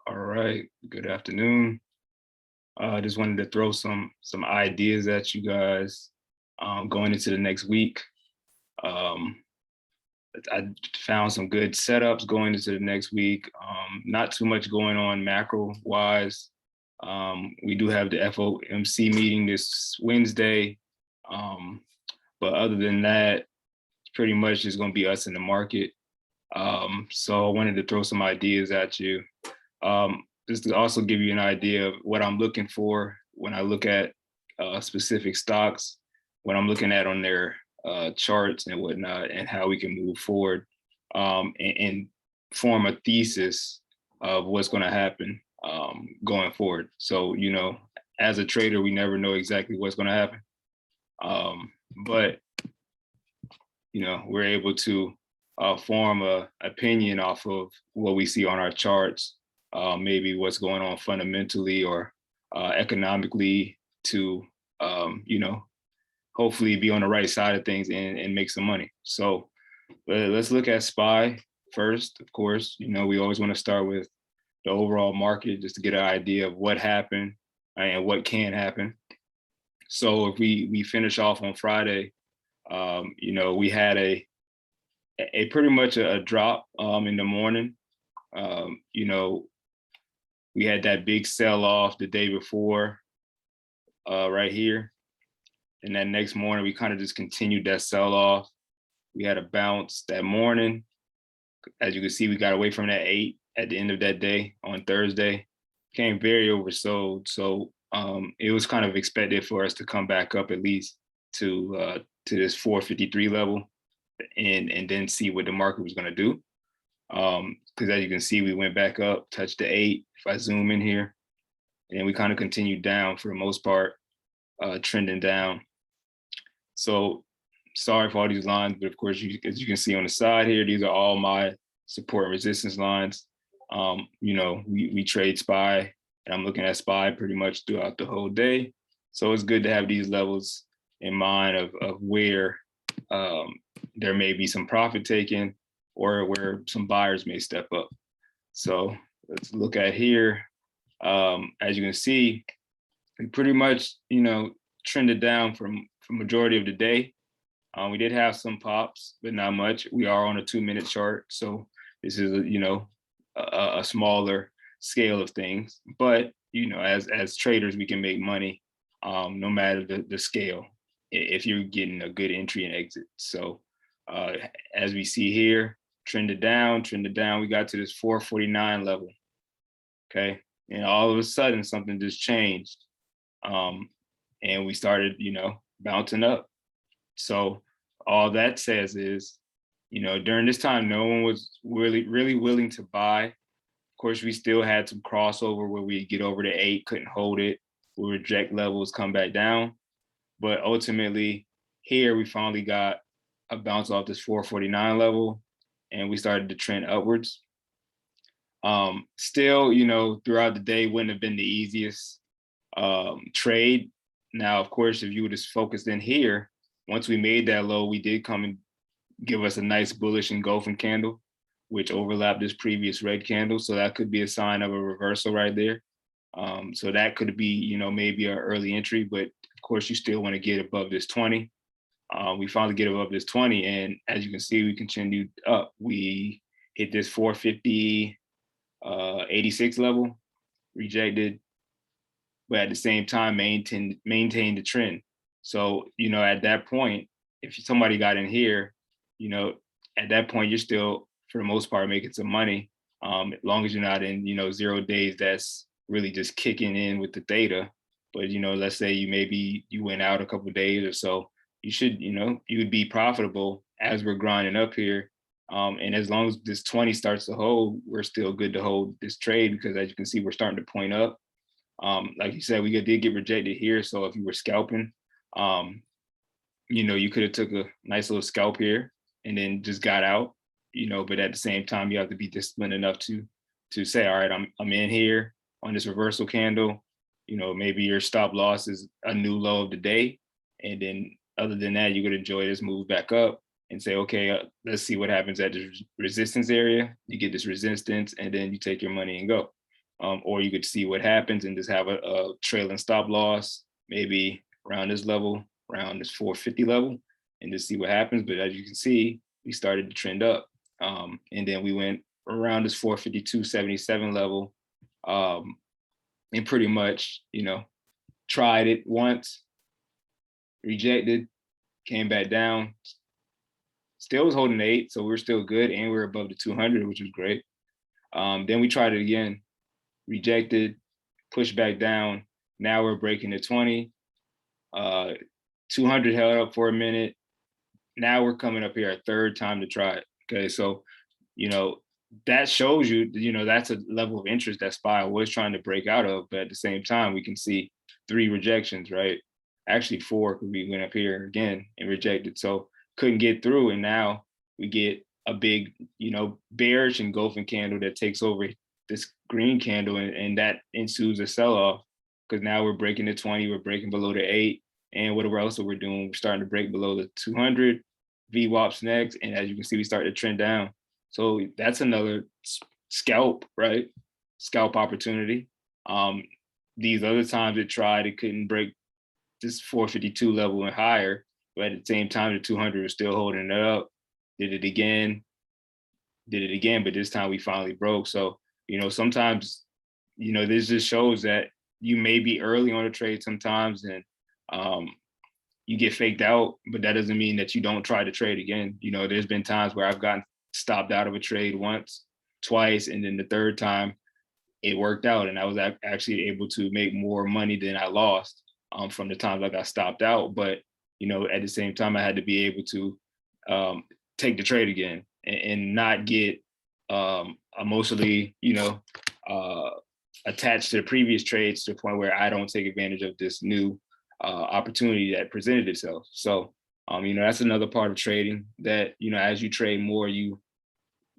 All right. Good afternoon. I just wanted to throw some ideas at you guys going into the next week. Um, I found some good setups going into the next week. Not too much going on macro wise. We do have the FOMC meeting this Wednesday, um, but other than that, it's pretty much just going to be us in the market. So I wanted to throw some ideas at you. Just to also give you an idea of what I'm looking for when I look at specific stocks, what I'm looking at on their charts and whatnot, and how we can move forward and form a thesis of what's going to happen going forward. So, as a trader, we never know exactly what's going to happen. But, we're able to form a opinion off of what we see on our charts, maybe what's going on fundamentally or economically to, hopefully be on the right side of things and make some money. So let's look at SPY first. Of course, we always want to start with the overall market just to get an idea of what happened and what can happen. So if we finish off on Friday, we had a pretty much a drop in the morning. We had that big sell off the day before right here. And that next morning, we kind of just continued that sell off. We had a bounce that morning. As you can see, we got away from that 8 at the end of that day on Thursday. Came very oversold. So it was kind of expected for us to come back up at least to this 453 level and then see what the market was going to do. Because as you can see, we went back up, touched the 8. If I zoom in here, and we kind of continued down for the most part, trending down. So sorry for all these lines, but of course, as you can see on the side here, these are all my support and resistance lines. We trade SPY, and I'm looking at SPY pretty much throughout the whole day. So it's good to have these levels in mind of where there may be some profit taken or where some buyers may step up. So let's look at here. As you can see, we pretty much, trended down from majority of the day. We did have some pops, but not much. We are on a 2-minute chart. So this is, a smaller scale of things. But, as traders, we can make money no matter the scale if you're getting a good entry and exit. So as we see here, trended down, we got to this 449 level. Okay. And all of a sudden something just changed. And we started, bouncing up. So all that says is, during this time, no one was really willing to buy. Of course, we still had some crossover where we get over the 8, couldn't hold it. We reject levels, come back down. But ultimately here, we finally got a bounce off this 449 level and we started to trend upwards. Still, throughout the day wouldn't have been the easiest trade. Now, of course, if you would have focused in here, once we made that low, we did come and give us a nice bullish engulfing candle, which overlapped this previous red candle. So that could be a sign of a reversal right there. So that could be, maybe an early entry, but of course you still want to get above this 20. We finally get above this 20. And as you can see, we continued up. We hit this 450, 86 level, rejected, but at the same time, maintain the trend. So, at that point, if somebody got in here, at that point, you're still, for the most part, making some money. As long as you're not in, 0 days, that's really just kicking in with the theta. But, let's say you went out a couple of days or so, you should, you would be profitable as we're grinding up here. And as long as this 20 starts to hold, we're still good to hold this trade because as you can see, we're starting to point up. Like you said, we did get rejected here. So if you were scalping, you could have took a nice little scalp here and then just got out, but at the same time, you have to be disciplined enough to say, all right, I'm in here on this reversal candle. Maybe your stop loss is a new low of the day. And then other than that, you could enjoy this move back up and say, okay, let's see what happens at the resistance area. You get this resistance and then you take your money and go. or you could see what happens and just have a trailing stop loss, maybe around this level, around this 450 level, and just see what happens. But as you can see, we started to trend up. And then we went around this 452.77 level, and pretty much, tried it once, rejected, came back down, still was holding the 8, so we're still good, and we're above the 200, which was great. Then we tried it again, rejected, pushed back down. Now we're breaking the 20. 200 held up for a minute. Now we're coming up here a third time to try it. Okay, so that shows you, that's a level of interest that SPY was trying to break out of. But at the same time, we can see 3 rejections, right? Actually 4, because we went up here again and rejected. So couldn't get through, and now we get a big, bearish engulfing candle that takes over this green candle, and that ensues a sell-off, because now we're breaking the 20, we're breaking below the 8, and whatever else that we're doing, we're starting to break below the 200. VWAP's next, and as you can see, we start to trend down. So that's another scalp, right? Scalp opportunity. These other times it tried, it couldn't break this 452 level and higher, but at the same time, the 200 was still holding it up. Did it again, but this time we finally broke. So, sometimes, this just shows that you may be early on a trade sometimes, and you get faked out, but that doesn't mean that you don't try to trade again. There's been times where I've gotten stopped out of a trade once, twice, and then the third time it worked out, and I was actually able to make more money than I lost from the times I got stopped out. But at the same time, I had to be able to take the trade again and not get emotionally, attached to the previous trades to the point where I don't take advantage of this new opportunity that presented itself. So, that's another part of trading that, as you trade more, you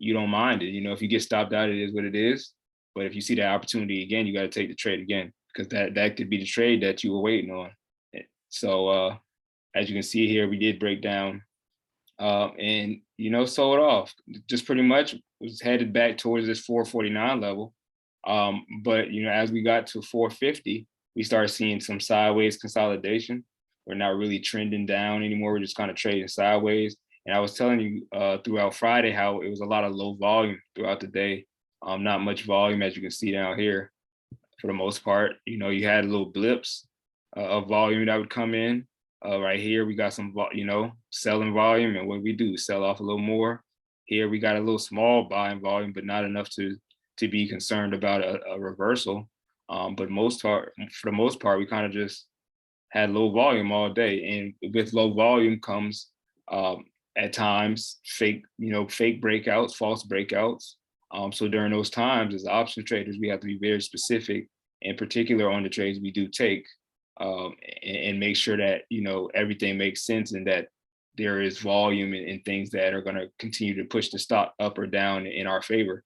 don't mind it. If you get stopped out, it is what it is. But if you see that opportunity again, you got to take the trade again, because that could be the trade that you were waiting on. So as you can see here, we did break down and, sold off. Just pretty much was headed back towards this 449 level. But, as we got to 450, we started seeing some sideways consolidation. We're not really trending down anymore. We're just kind of trading sideways. And I was telling you throughout Friday how it was a lot of low volume throughout the day. Not much volume, as you can see down here, for the most part. You had little blips of volume that would come in. Right here, we got some, selling volume. And what we do, sell off a little more. Here, we got a little small buying volume, but not enough to be concerned about a reversal. But for the most part, we kind of just had low volume all day. And with low volume comes at times fake breakouts, false breakouts. So during those times, as option traders, we have to be very specific, in particular on the trades we do take, and make sure that everything makes sense and that there is volume and things that are going to continue to push the stock up or down in our favor.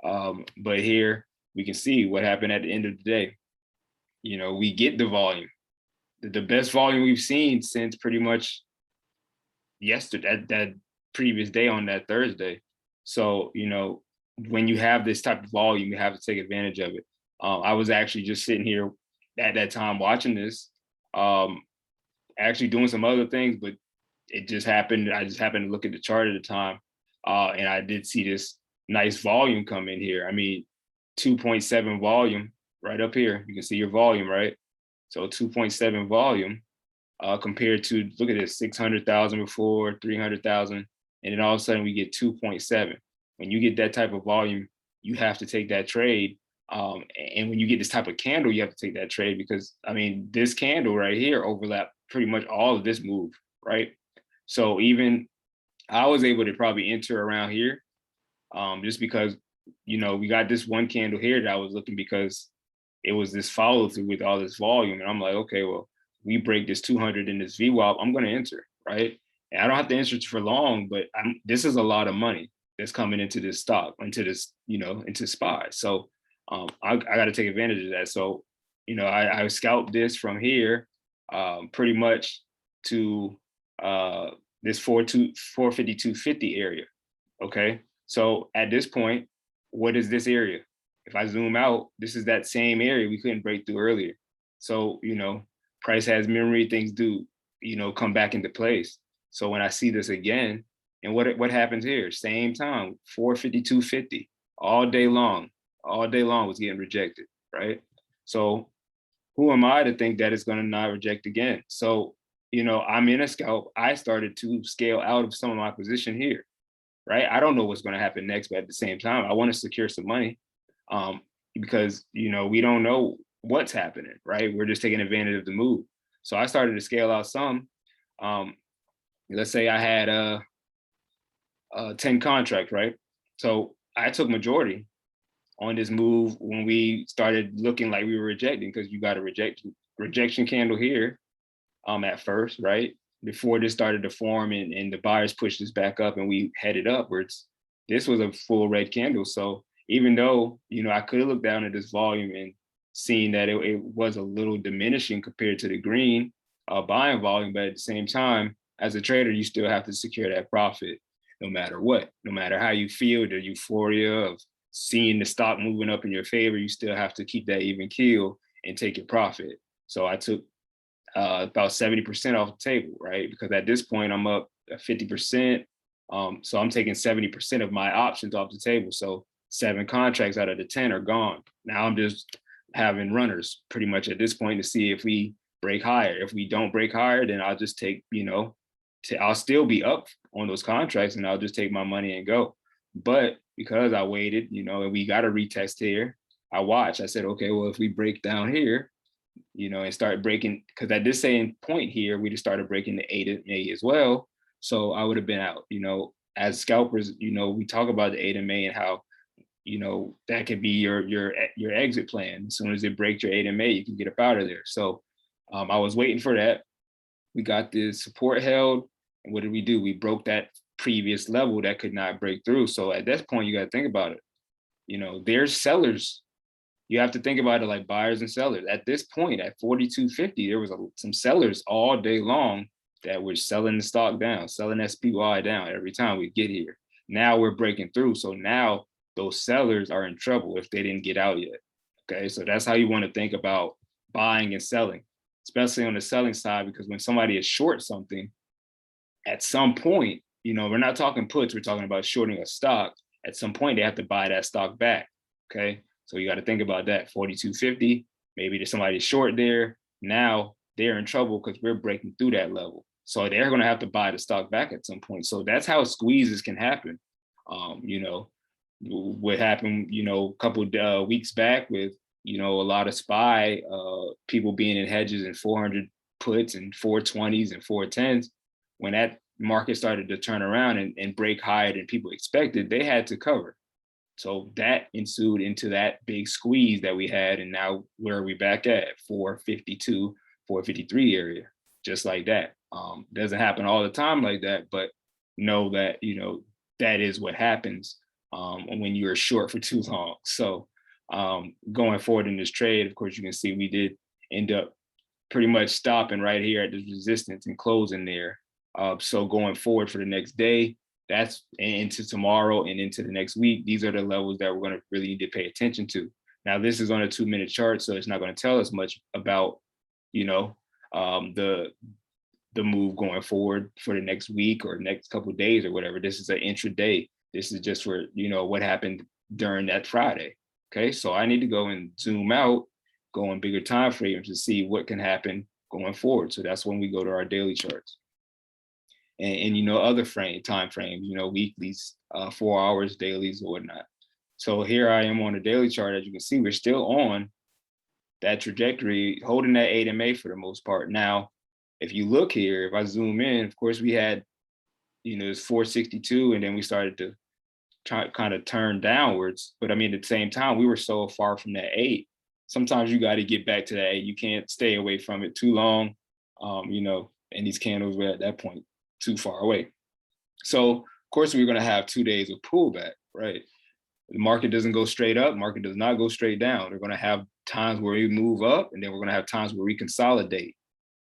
But here we can see what happened at the end of the day. We get the volume, the best volume we've seen since pretty much yesterday, that previous day on that Thursday. So, when you have this type of volume, you have to take advantage of it. I was actually just sitting here at that time watching this, actually doing some other things, but it just happened. I just happened to look at the chart at the time, and I did see this nice volume come in here. I mean, 2.7 volume right up here. You can see your volume, right? So 2.7 volume compared to, look at this, 600,000 before, 300,000, and then all of a sudden we get 2.7. When you get that type of volume, you have to take that trade. And when you get this type of candle, you have to take that trade, because I mean, this candle right here overlapped pretty much all of this move, right? So even I was able to probably enter around here, just because, we got this one candle here that I was looking, because it was this follow through with all this volume. And I'm like, okay, well, we break this 200 in this VWAP, I'm going to enter, right? And I don't have to enter for long, but this is a lot of money that's coming into this stock, into this, into SPY. So I got to take advantage of that. So, I scalped this from here pretty much to this 452.50 area. Okay. So at this point, what is this area? if I zoom out, this is that same area we couldn't break through earlier. So, price has memory, things do, come back into place. So when I see this again, and what happens here? Same time, 452.50, all day long was getting rejected, right? So who am I to think that it's going to not reject again? So, I'm in a scalp. I started to scale out of some of my position here, right? I don't know what's going to happen next, but at the same time, I want to secure some money because, we don't know what's happening, right? We're just taking advantage of the move. So I started to scale out some. Let's say I had a 10 contract, right? So I took majority on this move when we started looking like we were rejecting, because you got a rejection candle here at first, right? Before this started to form and the buyers pushed this back up and we headed upwards. This was a full red candle. So even though, I could have looked down at this volume and seen that it was a little diminishing compared to the green buying volume, but at the same time, as a trader, you still have to secure that profit no matter what, no matter how you feel, the euphoria of seeing the stock moving up in your favor, you still have to keep that even keel and take your profit. So I took about 70% off the table, right? Because at this point I'm up 50%. So I'm taking 70% of my options off the table. So 7 contracts out of the 10 are gone. Now I'm just having runners pretty much at this point to see if we break higher. If we don't break higher, then I'll just take, I'll still be up on those contracts and I'll just take my money and go. But because I waited, and we got a retest here, I watched. I said, okay, well, if we break down here, and start breaking, because at this same point here, we just started breaking the 8 as well. So I would have been out, as scalpers, we talk about the 8 and how, that could be your exit plan. As soon as it breaks your 8 you can get up out of there. So I was waiting for that. We got the support held. And what did we do? We broke that previous level that could not break through. So at this point, you got to think about it. There's sellers. You have to think about it like buyers and sellers. At this point, at 42.50, there was some sellers all day long that were selling the stock down, selling SPY down every time we get here. Now we're breaking through. So now those sellers are in trouble if they didn't get out yet. Okay, so that's how you want to think about buying and selling, especially on the selling side, because when somebody is short something, at some point, we're not talking puts, we're talking about shorting a stock. At some point, they have to buy that stock back. Okay, so you got to think about that. 42.50, maybe there's somebody short there. Now they're in trouble because we're breaking through that level. So they're going to have to buy the stock back at some point. So that's how squeezes can happen. What happened, a couple weeks back with, a lot of SPY people being in hedges and 400 puts and 420s and 410s. When that market started to turn around and break higher than people expected, they had to cover. So that ensued into that big squeeze that we had. And now where are we back at? 452, 453 area, just like that. Doesn't happen all the time like that, but know that, that is what happens when you're short for too long. So going forward in this trade, of course, you can see we did end up pretty much stopping right here at this resistance and closing there. So going forward for the next day, that's into tomorrow and into the next week, these are the levels that we're going to really need to pay attention to. Now, this is on a 2-minute chart, so it's not going to tell us much about, the move going forward for the next week or next couple of days or whatever. This is an intraday. This is just for, what happened during that Friday. Okay, so I need to go and zoom out, go on bigger time frames to see what can happen going forward. So that's when we go to our daily charts. And other time frames, weeklies, 4 hours, dailies, or whatnot. So here I am on the daily chart. As you can see, we're still on that trajectory, holding that 8 for the most part. Now, if you look here, if I zoom in, of course, we had, it's 462, and then we started to kind of turn downwards. But I mean, at the same time, we were so far from that 8. Sometimes you got to get back to that 8. You can't stay away from it too long, and these candles were at that point too far away. So of course, we're going to have 2 days of pullback, right? The market doesn't go straight up, market does not go straight down. We're going to have times where we move up, and then we're going to have times where we consolidate.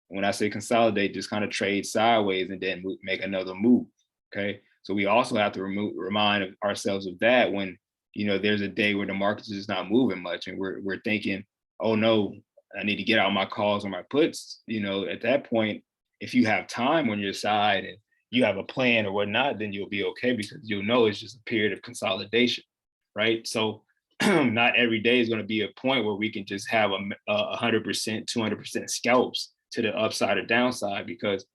And when I say consolidate, just kind of trade sideways and then make another move, okay? So we also have to remind ourselves of that when there's a day where the market's just not moving much, and we're thinking, oh no, I need to get out my calls or my puts. At that point, if you have time on your side and you have a plan or whatnot, then you'll be okay, because you'll know it's just a period of consolidation, right? So not every day is going to be a point where we can just have 100%, 200% scalps to the upside or downside, because,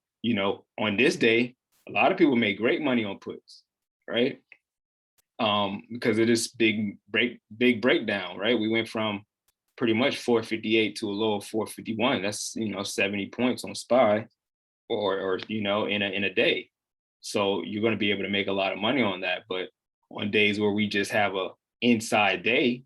on this day, a lot of people make great money on puts, right? Because of this big breakdown, right? We went from pretty much 458 to a low of 451. That's 70 points on SPY, or in a day. So you're going to be able to make a lot of money on that. But on days where we just have a inside day,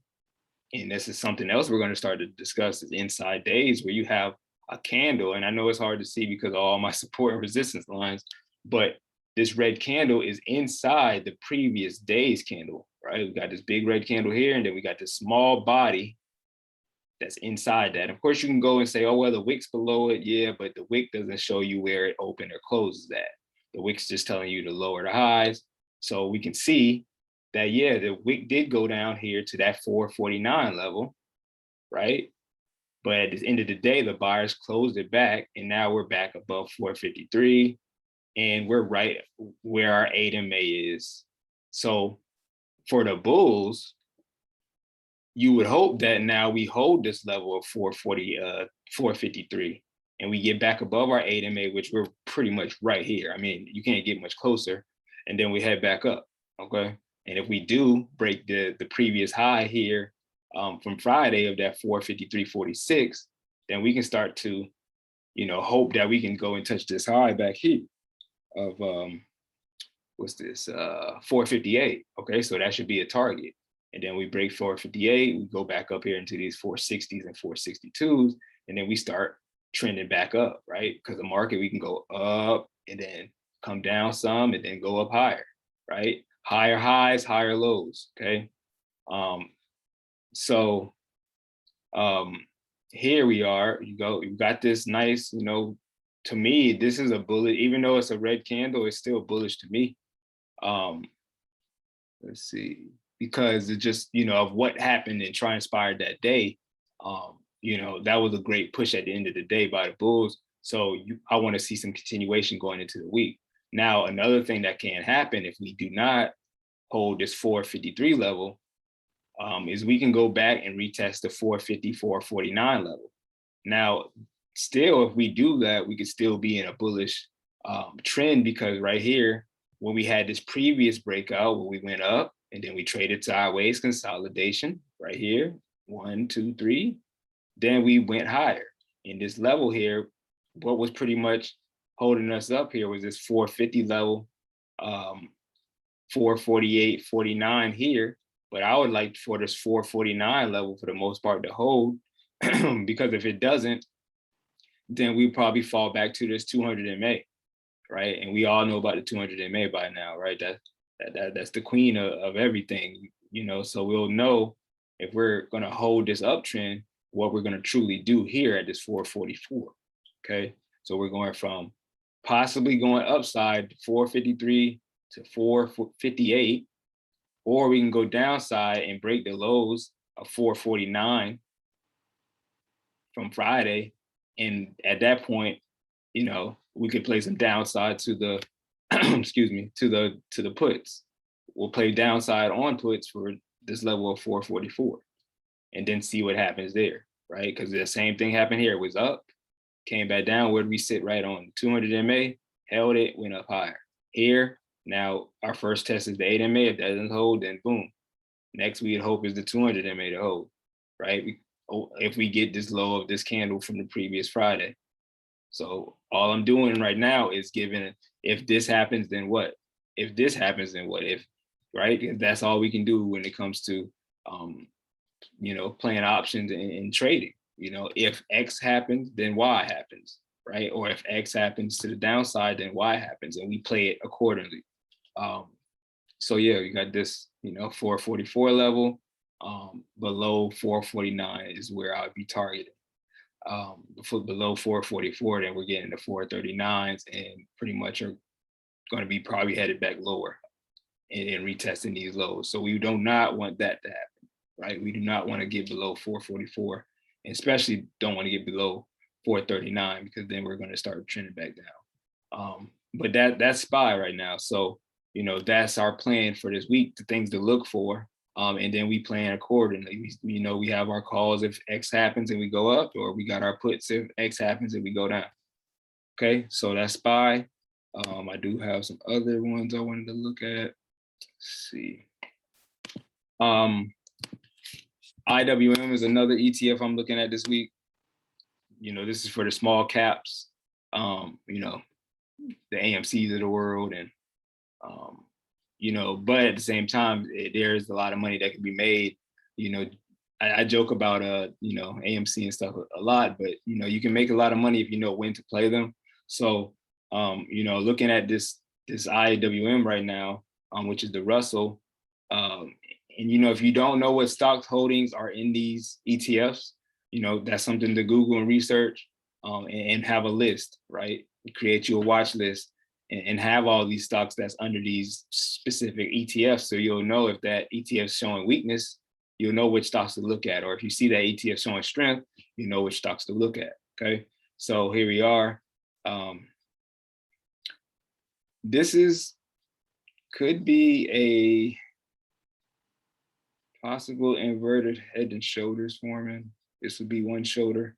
and this is something else we're going to start to discuss, is inside days where you have a candle, and I know it's hard to see because of all my support and resistance lines, but this red candle is inside the previous day's candle, right? We got this big red candle here, and then we got this small body that's inside that. Of course, you can go and say, oh, well, the wick's below it. Yeah, but the wick doesn't show you where it opened or closes at. The wick's just telling you to lower the highs. So we can see that, yeah, the wick did go down here to that 449 level, right? But at the end of the day, the buyers closed it back, and now we're back above 453, and we're right where our 8 MA is. So for the bulls, you would hope that now we hold this level of 453, and we get back above our 8 MA, which we're pretty much right here. I mean, you can't get much closer, and then we head back up, okay? And if we do break the previous high here from Friday of that 453.46, then we can start to, hope that we can go and touch this high back here of, what's this, 458, okay? So that should be a target. And then we break 458, we go back up here into these 460s and 462s, and then we start trending back up, right? Because the market, we can go up and then come down some and then go up higher, right? Higher highs, higher lows, okay? So here we are, you got this nice, to me, this is a bullish, even though it's a red candle, it's still bullish to me. Let's see, because it just, of what happened and transpired that day, that was a great push at the end of the day by the bulls. So I want to see some continuation going into the week. Now, another thing that can happen if we do not hold this 453 level is we can go back and retest the 450-449 level. Now, still, if we do that, we could still be in a bullish trend, because right here, when we had this previous breakout where we went up and then we traded sideways, consolidation right here, 1, 2, 3, then we went higher. In this level here, what was pretty much holding us up here was this 450 level, 448.49 here. But I would like for this 449 level for the most part to hold, because if it doesn't, then we probably fall back to this 200 MA, right? And we all know about the 200 MA by now, right? That's the queen of everything, so we'll know if we're gonna hold this uptrend, what we're gonna truly do here at this 444, okay? So we're going from possibly going upside 453 to 458, or we can go downside and break the lows of 449 from Friday. And at that point, we could play some downside to the, excuse me, to the puts. We'll play downside on puts for this level of 444 and then see what happens there, right? Because the same thing happened here. It was up, came back down. Where did we sit? Right on 200 MA, held it, went up higher. Here, now our first test is the 8 MA. If that doesn't hold, then boom. Next we'd hope is the 200 MA to hold, right? If we get this low of this candle from the previous Friday. So all I'm doing right now is giving, if this happens, then what? If this happens, then what? If, right? That's all we can do when it comes to, playing options and trading. If X happens, then Y happens, right? Or if X happens to the downside, then Y happens, and we play it accordingly. So yeah, you got this, 444 level, below 449 is where I would be targeting. Below 444, then we're getting the 439s and pretty much are going to be probably headed back lower. and then retesting these lows. So we do not want that to happen, right? We do not want to get below 444, and especially don't want to get below 439, because then we're going to start trending back down. But that's SPY right now. So, you know, that's our plan for this week, the things to look for. And then we plan accordingly. You know, we have our calls if X happens and we go up, or we got our puts if X happens and we go down. Okay, so that's SPY. I do have some other ones I wanted to look at. Let's see. IWM is another ETF I'm looking at this week. You know, this is for the small caps, you know, the AMCs of the world. And, you know, but at the same time, there's a lot of money that can be made. You know, I joke about, you know, AMC and stuff a lot, but, you know, you can make a lot of money if you know when to play them. So, you know, looking at this IWM right now, which is the Russell, and, you know, if you don't know what stock holdings are in these ETFs, you know, that's something to Google and research, and have a list, right? Create you a watch list and have all these stocks that's under these specific ETFs. So you'll know if that ETF is showing weakness, you'll know which stocks to look at. Or if you see that ETF showing strength, you know which stocks to look at, okay? So here we are. This could be a possible inverted head and shoulders forming. This would be one shoulder.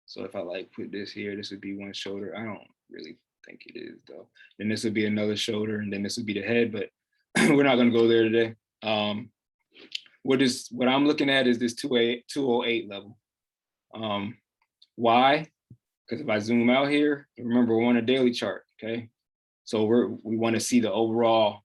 So if I like put this here, this would be one shoulder. I don't really think it is though. Then this would be another shoulder, and then this would be the head, but we're not gonna go there today. What I'm looking at is this 208 level. Why? Because if I zoom out here, remember we're on a daily chart, okay? So we wanna see the overall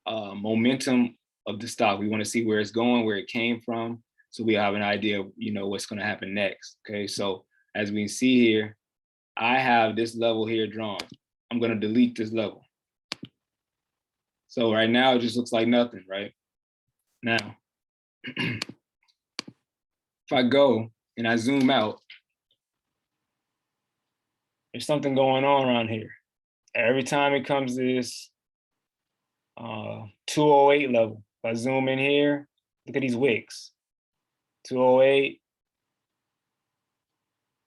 momentum of the stock. We want to see where it's going, where it came from, so we have an idea of, you know, what's going to happen next. Okay, so as we can see here, I have this level here drawn. I'm going to delete this level. So right now it just looks like nothing, right? Now, if I go and I zoom out, there's something going on around here. Every time it comes to this 208 level, if I zoom in here, look at these wicks. 208,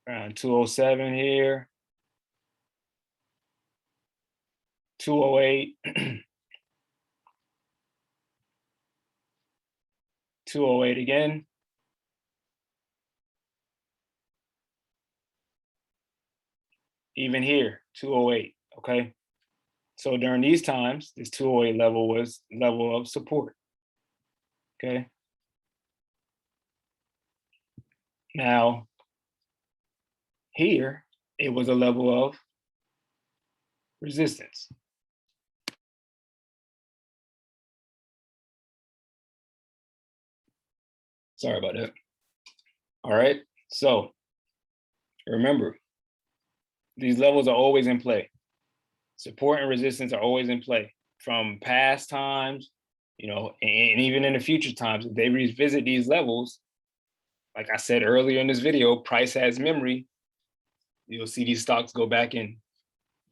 around 207 here, 208, 208 again. Even here, 208, okay? So during these times, this 208 level was level of support, okay? Now, here, it was a level of resistance. Sorry about that. All right, so remember, these levels are always in play. Support and resistance are always in play from past times, you know, and even in the future times. If they revisit these levels, like I said earlier in this video, price has memory. You'll see these stocks go back and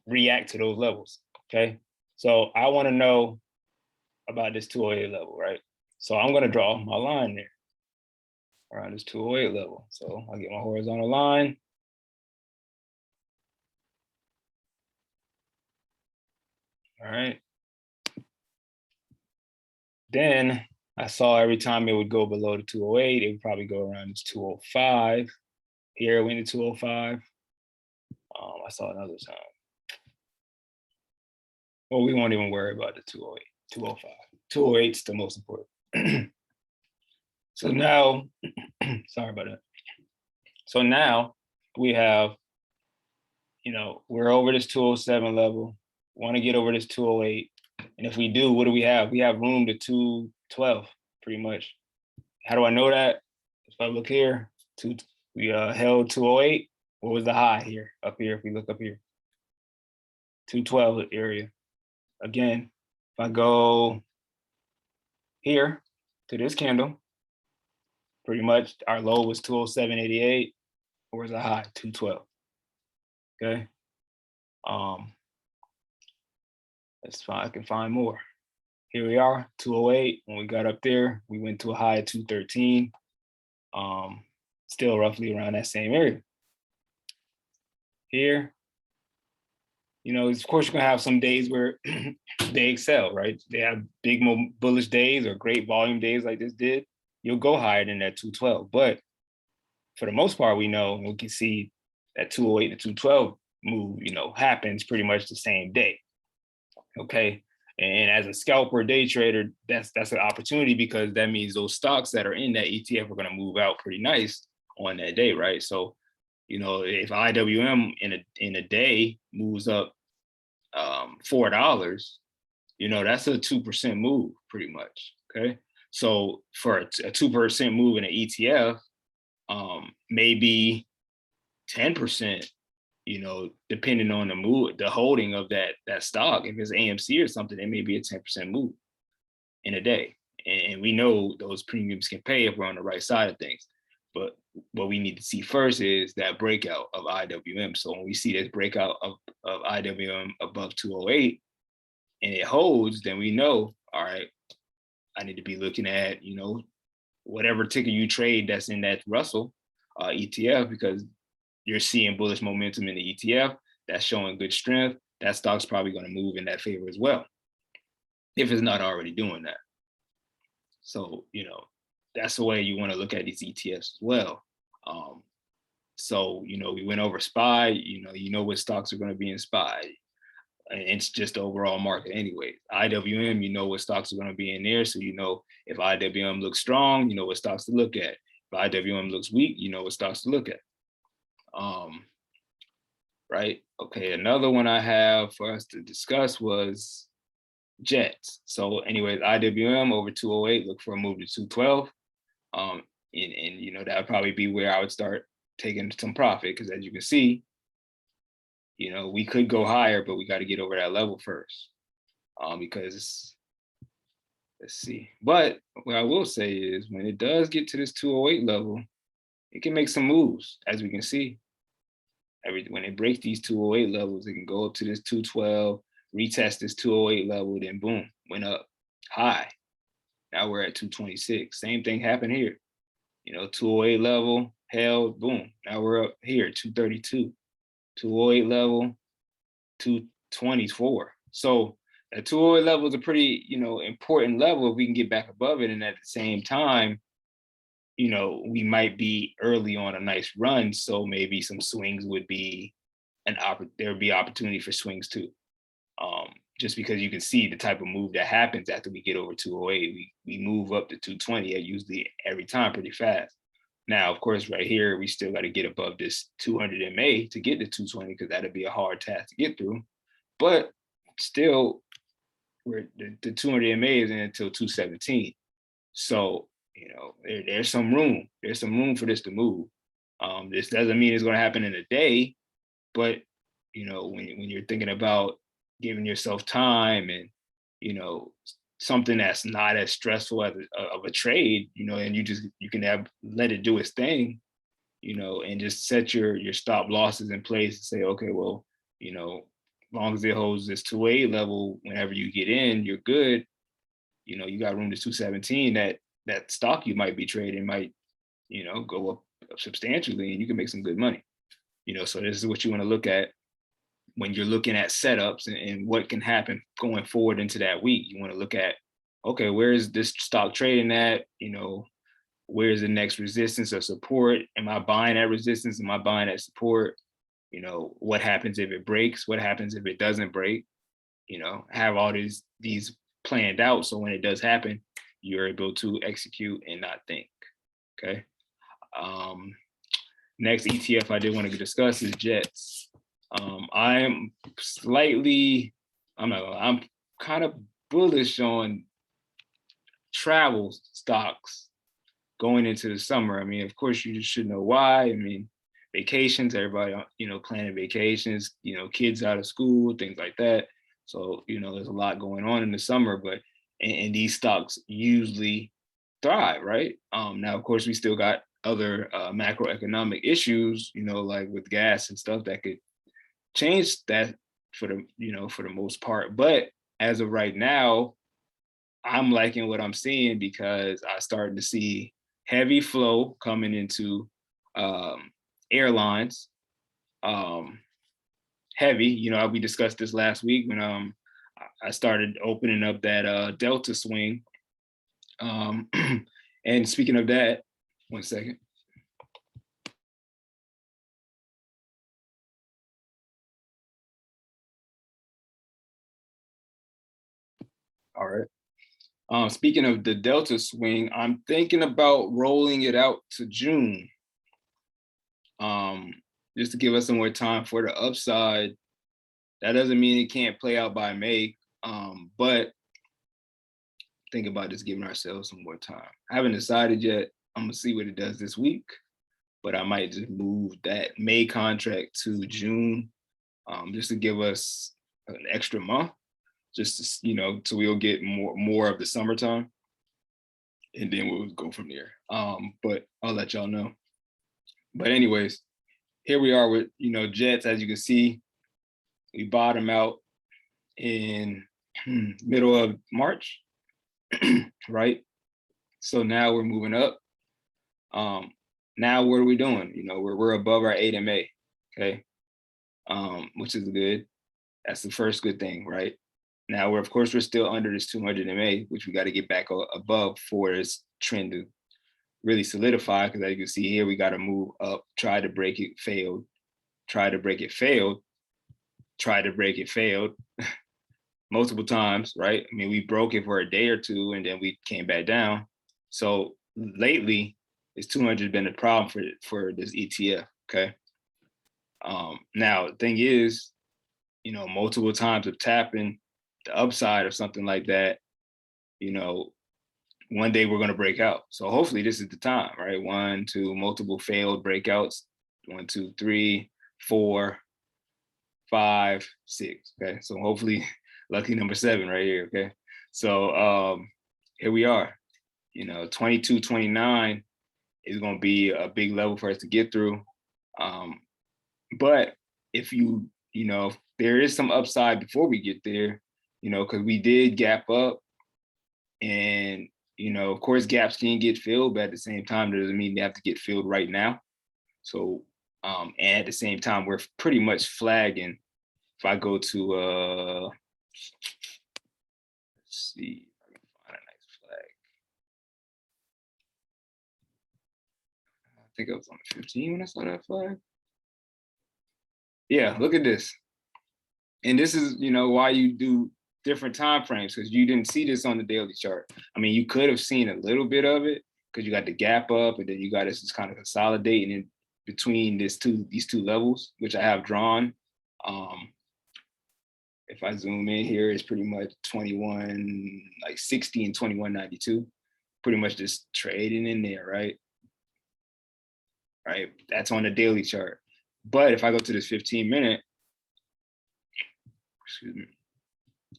react to those levels, okay? So I wanna know about this 208 level, right? So I'm gonna draw my line there around this 208 level. So I'll get my horizontal line. All right. Then I saw every time it would go below the 208, it would probably go around this 205. Here it went to 205. I saw another time. Well, we won't even worry about the 208, 205. 208 is the most important. So now, sorry about that. So now we have, you know, we're over this 207 level, want to get over this 208. And if we do, what do we have? We have room to 212, pretty much. How do I know that? If I look here, we held 208. What was the high here, up here, if we look up here? 212 area. Again, if I go here to this candle, pretty much our low was 207.88. Where's the high? 212. Okay. That's fine. I can find more. here we are, 208. When we got up there, we went to a high of 213. Still roughly around that same area. Here, you know, of course, you're gonna have some days where they excel, right? They have big bullish days or great volume days like this did. You'll go higher than that 212. But for the most part, we know, and we can see that 208 to 212 move, you know, happens pretty much the same day. Okay. And as a scalper day trader, that's an opportunity, because that means those stocks that are in that ETF are going to move out pretty nice on that day, right? So, you know, if IWM in a day moves up $4, you know, that's a 2% move pretty much. Okay. So for a 2% move in an ETF, maybe 10%, you know, depending on the mood, the holding of that stock. If it's AMC or something, it may be a 10% move in a day. And we know those premiums can pay if we're on the right side of things. But what we need to see first is that breakout of IWM. So when we see this breakout of IWM above 208 and it holds, then we know, all right, I need to be looking at, you know, whatever ticker you trade that's in that Russell ETF, because you're seeing bullish momentum in the ETF. That's showing good strength. That stock's probably going to move in that favor as well, if it's not already doing that. So, you know, that's the way you want to look at these ETFs as well. So, you know, we went over SPY, you know what stocks are going to be in SPY. And it's just the overall market anyway. IWM, you know what stocks are going to be in there. So, you know, if IWM looks strong, you know what stocks to look at. If IWM looks weak, you know what stocks to look at. Right. Okay. Another one I have for us to discuss was Jets. So anyways, IWM over 208, look for a move to 212. And you know, that would probably be where I would start taking some profit, because as you can see, you know, we could go higher, but we got to get over that level first. Because let's see. But what I will say is when it does get to this 208 level, it can make some moves, as we can see. When it breaks these 208 levels, it can go up to this 212, retest this 208 level, then boom, went up high. Now we're at 226. Same thing happened here. You know, 208 level, held, boom. Now we're up here, 232. 208 level, 224. So that 208 level is a pretty, you know, important level if we can get back above it. And at the same time, you know, we might be early on a nice run. So maybe some swings would be there would be opportunity for swings too. Just because you can see the type of move that happens after we get over 208, we move up to 220 usually every time pretty fast. Now, of course, right here, we still got to get above this 200 MA to get to 220, because that'd be a hard task to get through. But still, the 200 MA is in until 217. So, you know, there's some room. There's some room for this to move. This doesn't mean it's going to happen in a day, but, you know, when you're thinking about giving yourself time and, you know, something that's not as stressful as of a trade, you know, and you can let it do its thing, you know, and just set your stop losses in place and say, okay, well, you know, as long as it holds this 208 level, whenever you get in, you're good. You know, you got room to 217. That stock you might be trading might, you know, go up substantially, and you can make some good money. You know, so this is what you want to look at when you're looking at setups and what can happen going forward into that week. You want to look at, okay, where is this stock trading at? You know, where's the next resistance or support? Am I buying at resistance? Am I buying at support? You know, what happens if it breaks? What happens if it doesn't break? You know, have all these planned out, so when it does happen, you're able to execute and not think. Okay. Next ETF I did want to discuss is Jets. I'm kind of bullish on travel stocks going into the summer. I mean, of course, you should know why. I mean, vacations, everybody, you know, planning vacations, you know, kids out of school, things like that. So, you know, there's a lot going on in the summer, but and these stocks usually thrive, right? Now, of course, we still got other macroeconomic issues, you know, like with gas and stuff that could change that for the most part. But as of right now, I'm liking what I'm seeing because I started to see heavy flow coming into airlines. Heavy, we discussed this last week when I started opening up that Delta swing. And speaking of that, one second. All right. Speaking of the Delta swing, I'm thinking about rolling it out to June. Just to give us some more time for the upside. That doesn't mean it can't play out by May, but think about just giving ourselves some more time. I haven't decided yet. I'm gonna see what it does this week, but I might just move that May contract to June, just to give us an extra month, just to, so we'll get more of the summertime, and then we'll go from there. But I'll let y'all know. But anyways, here we are with Jets. As you can see, we bottom out in middle of March, right? So now we're moving up. Now what are we doing? We're above our 8 MA, okay? Which is good. That's the first good thing, right? Now we're still under this 200 MA, which we got to get back above for this trend to really solidify. Because as you can see here, we got to move up, try to break it, failed, try to break it, failed, try to break it, failed. Multiple times, right? I mean, we broke it for a day or two and then we came back down. So lately, this 200 been a problem for this ETF, okay? Now, the thing is, multiple times of tapping the upside or something like that, one day we're going to break out. So hopefully this is the time, right? 1, 2, multiple failed breakouts. 1, 2, 3, 4, 5, 6, okay? So hopefully lucky number 7 right here, okay? So here we are, 22, 29 is going to be a big level for us to get through. But if there is some upside before we get there, because we did gap up and, of course, gaps can get filled, but at the same time, that doesn't mean they have to get filled right now. So, and at the same time, we're pretty much flagging. If I go to, let's see, if I can find a nice flag. I think I was on the 15 when I saw that flag. Yeah, look at this. And this is, why you do different time frames, because you didn't see this on the daily chart. I mean, you could have seen a little bit of it because you got the gap up and then you got this just kind of consolidating in between these two levels, which I have drawn. If I zoom in here, it's pretty much 21, like 60 and 21.92, pretty much just trading in there, right? Right, that's on the daily chart. But if I go to this 15-minute, excuse me,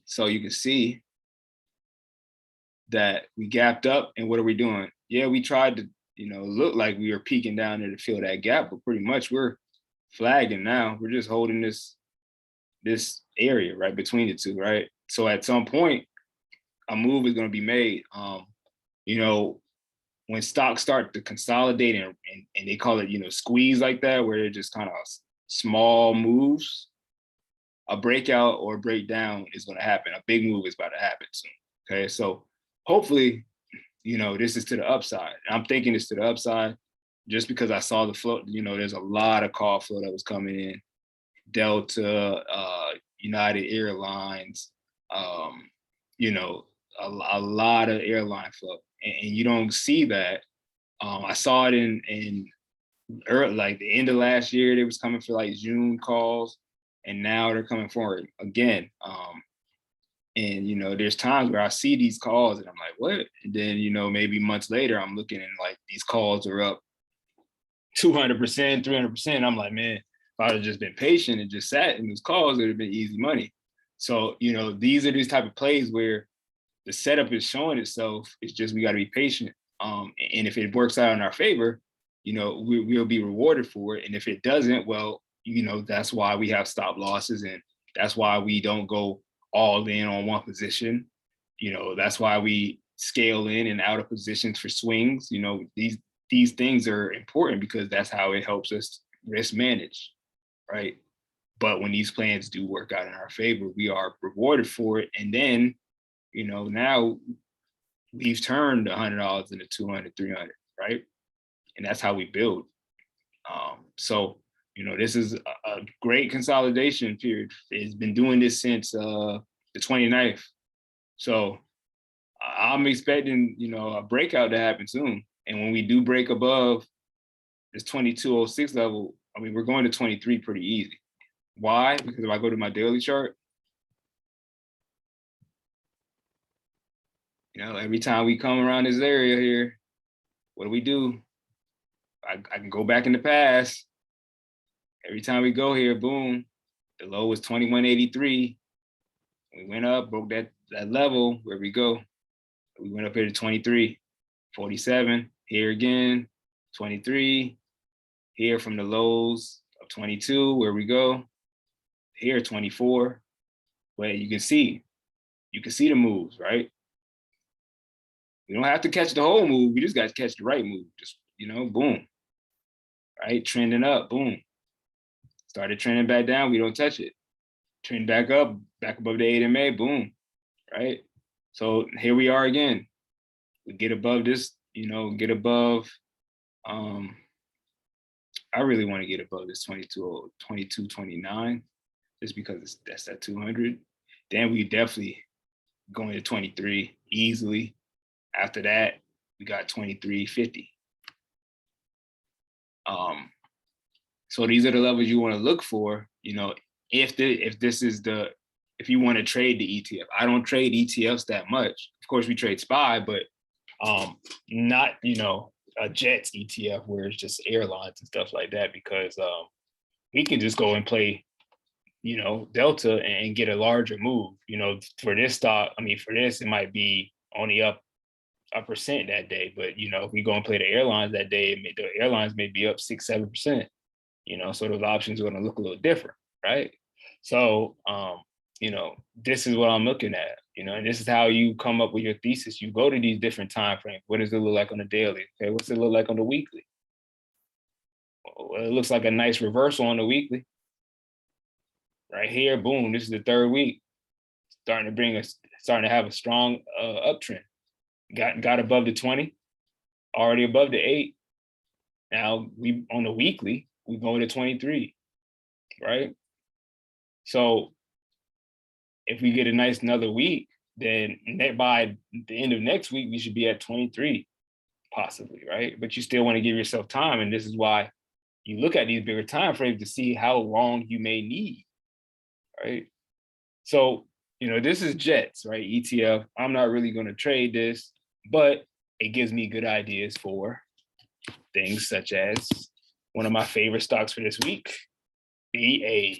so you can see that we gapped up, and what are we doing? Yeah, we tried to, look like we were peeking down there to fill that gap, but pretty much we're flagging now. We're just holding this area right between the two, right? So at some point, a move is going to be made. When stocks start to consolidate and they call it, squeeze like that, where they're just kind of small moves, a breakout or a breakdown is going to happen. A big move is about to happen soon. Okay, so hopefully, this is to the upside. I'm thinking it's to the upside just because I saw the flow. There's a lot of call flow that was coming in. Delta, United Airlines, a lot of airline flow, and you don't see that. I saw it in early, like the end of last year. They was coming for like June calls, and now they're coming forward again. And there's times where I see these calls and I'm like, what? And then maybe months later, I'm looking and like these calls are up 200%, 300%. I'm like, man, if I had just been patient and just sat in those calls, it would have been easy money. So, these are these type of plays where the setup is showing itself. It's just we got to be patient. And if it works out in our favor, we'll be rewarded for it. And if it doesn't, well, that's why we have stop losses, and that's why we don't go all in on one position. You know, that's why we scale in and out of positions for swings. You know, these things are important because that's how it helps us risk manage, right? But when these plans do work out in our favor, we are rewarded for it. And then, you know, now we've turned $100 into 200, 300, right? And that's how we build. So, you know, this is a great consolidation period. It's been doing this since the 29th. So I'm expecting, you know, a breakout to happen soon. And when we do break above this 2206 level, I mean, we're going to 23 pretty easy. Why? Because if I go to my daily chart, you know, every time we come around this area here, what do? I can go back in the past. Every time we go here, boom, the low was 2183. We went up, broke that level. Where we go? We went up here to 23.47. Here again, 23. Here from the lows of 22. Where we go? Here, 24. But you can see the moves, right? We don't have to catch the whole move. We just got to catch the right move. Just, you know, boom. Right? Trending up, boom. Started trending back down, we don't touch it. Trend back up, back above the 8 MA, boom. Right? So here we are again. We get above this, you know, get above. I really want to get above this 22.29 just because that's that 200. Then we definitely going to 23 easily. After that, we got 23.50. So these are the levels you want to look for, you know, if you want to trade the ETF. I don't trade ETFs that much. Of course, we trade SPY, but not, you know, a Jets ETF where it's just airlines and stuff like that, because we can just go and play, you know, Delta and get a larger move. You know, for this stock, I mean, for this, it might be only up 1% that day, but you know, if we go and play the airlines that day, the airlines may be up 6-7%. You know, so those options are going to look a little different, right? So, you know, this is what I'm looking at, you know, and this is how you come up with your thesis. You go to these different time frames. What does it look like on the daily? Okay, what's it look like on the weekly? Well, it looks like a nice reversal on the weekly. Right here, boom, this is the third week. Starting to have a strong uptrend. Got above the 20, already above the 8. Now we on the weekly, we go to 23, right? So if we get a nice another week, then by the end of next week, we should be at 23, possibly, right? But you still want to give yourself time. And this is why you look at these bigger time frames to see how long you may need, right? So, you know, this is Jets, right? ETF. I'm not really going to trade this, but it gives me good ideas for things such as one of my favorite stocks for this week, BA.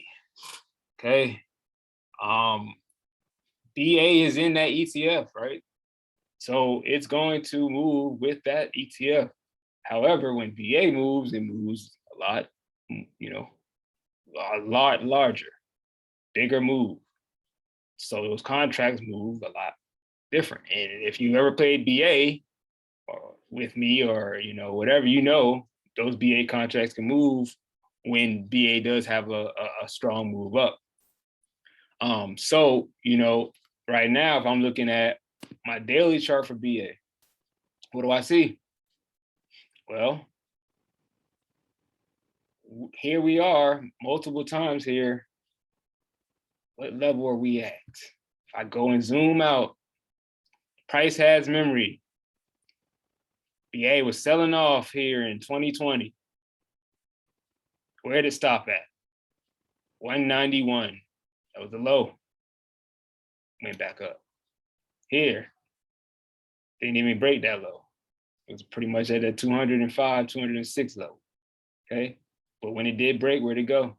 Okay. BA is in that ETF, right? So it's going to move with that ETF. However, when BA moves, it moves a lot, you know, a lot larger, bigger move. So those contracts move a lot different. And if you ever played BA or with me, or, you know, whatever, you know, those BA contracts can move when BA does have a strong move up. So, you know, right now, if I'm looking at my daily chart for BA, what do I see? Well, here we are multiple times here. What level are we at? If I go and zoom out, price has memory. BA was selling off here in 2020. Where did it stop at? 191. That was the low. Went back up. Here, didn't even break that low. It was pretty much at that 205, 206 level. Okay. But when it did break, where'd it go?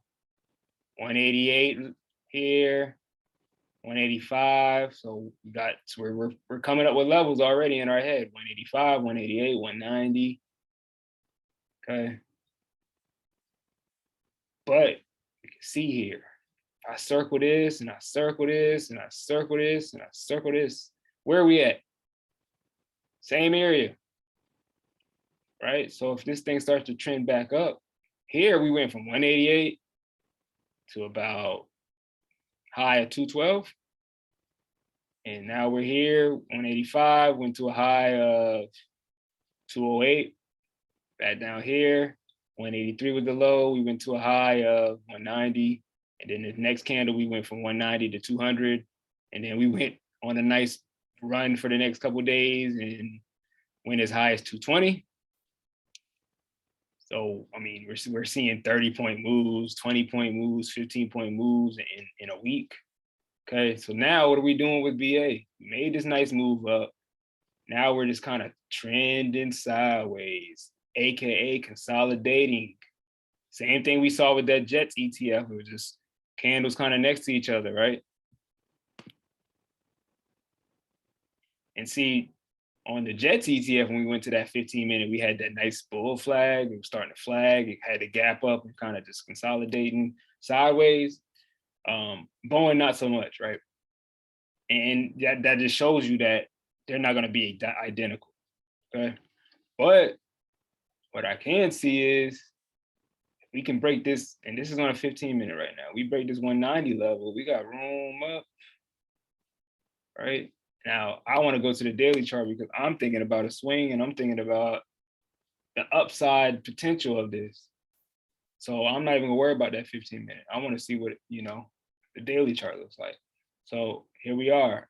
188 here, 185. So we got, so we're coming up with levels already in our head. 185, 188, 190. Okay. But you can see here, I circle this and I circle this and I circle this and I circle this. Where are we at? Same area, right? So if this thing starts to trend back up, here we went from 188 to about high of 212. And now we're here, 185, went to a high of 208, back down here, 183 was the low, we went to a high of 190. And then the next candle, we went from 190 to 200. And then we went on a nice run for the next couple of days and went as high as 220. So, I mean, we're seeing 30-point moves, 20-point moves, 15-point moves in a week. Okay, so now what are we doing with BA? We made this nice move up. Now we're just kind of trending sideways, AKA consolidating. Same thing we saw with that Jets ETF. It was just candles kind of next to each other, right? And see, on the Jets ETF, when we went to that 15-minute, we had that nice bull flag. It was starting to flag. It had the gap up and kind of just consolidating sideways. Boeing, not so much, right? And that just shows you that they're not going to be identical, okay? But what I can see is if we can break this, and this is on a 15-minute right now, we break this 190 level, we got room up, right? Now, I want to go to the daily chart because I'm thinking about a swing and I'm thinking about the upside potential of this. So I'm not even gonna worry about that 15-minute. I want to see what, the daily chart looks like. So here we are.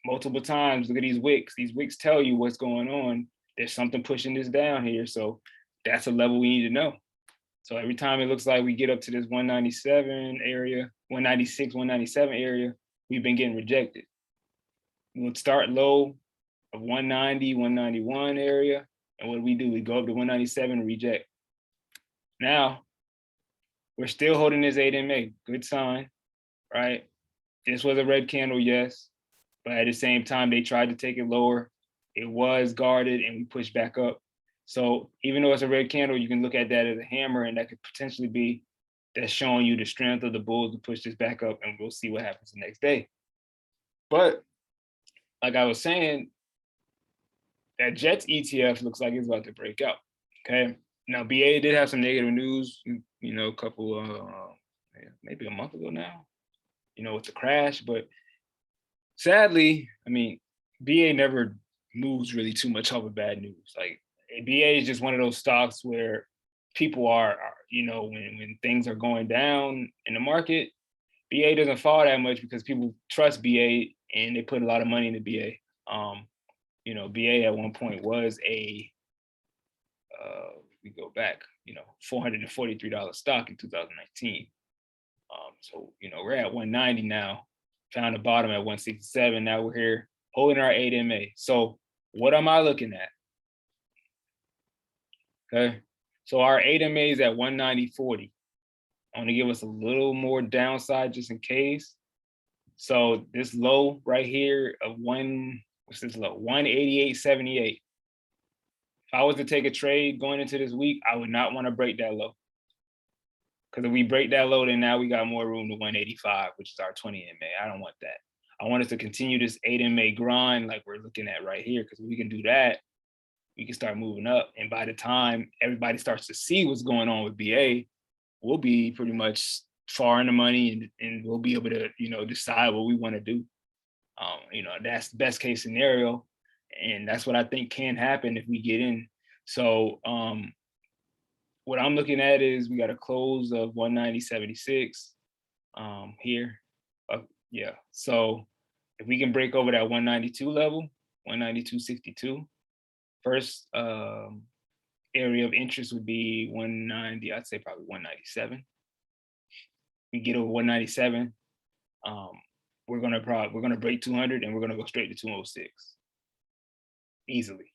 Multiple times, look at these wicks. These wicks tell you what's going on. There's something pushing this down here. So that's a level we need to know. So every time it looks like we get up to this 197 area, 196, 197 area, we've been getting rejected. We'll start low of 190, 191 area. And what do? We go up to 197 and reject. Now, we're still holding this 8MA, good sign, right? This was a red candle, yes. But at the same time, they tried to take it lower. It was guarded and we pushed back up. So even though it's a red candle, you can look at that as a hammer and that could potentially be that's showing you the strength of the bulls to push this back up, and we'll see what happens the next day. But like I was saying, that Jets ETF looks like it's about to break out, okay? Now, BA did have some negative news, a couple, maybe a month ago now, with the crash, but sadly, I mean, BA never moves really too much off of bad news. Like BA is just one of those stocks where people are when things are going down in the market, BA doesn't fall that much because people trust BA and they put a lot of money into BA. BA at one point was we go back, $443 stock in 2019. So, we're at 190 now, found the bottom at 167. Now we're here holding our 8MA. So what am I looking at? Okay. So our 8MA is at 190.40. I want to give us a little more downside just in case. So this low right here of what's this low? 188.78. If I was to take a trade going into this week, I would not want to break that low. Because if we break that low, then now we got more room to 185, which is our 20MA. I don't want that. I want us to continue this 8MA grind like we're looking at right here, because if we can do that, we can start moving up. And by the time everybody starts to see what's going on with BA, we'll be pretty much far in the money and we'll be able to, decide what we want to do. That's the best case scenario. And that's what I think can happen if we get in. So what I'm looking at is we got a close of 190.76 here. Yeah. So if we can break over that 192 level, 192.62, first area of interest would be 190. I'd say probably 197. We get over 197. We're gonna break 200 and we're gonna go straight to 206 easily.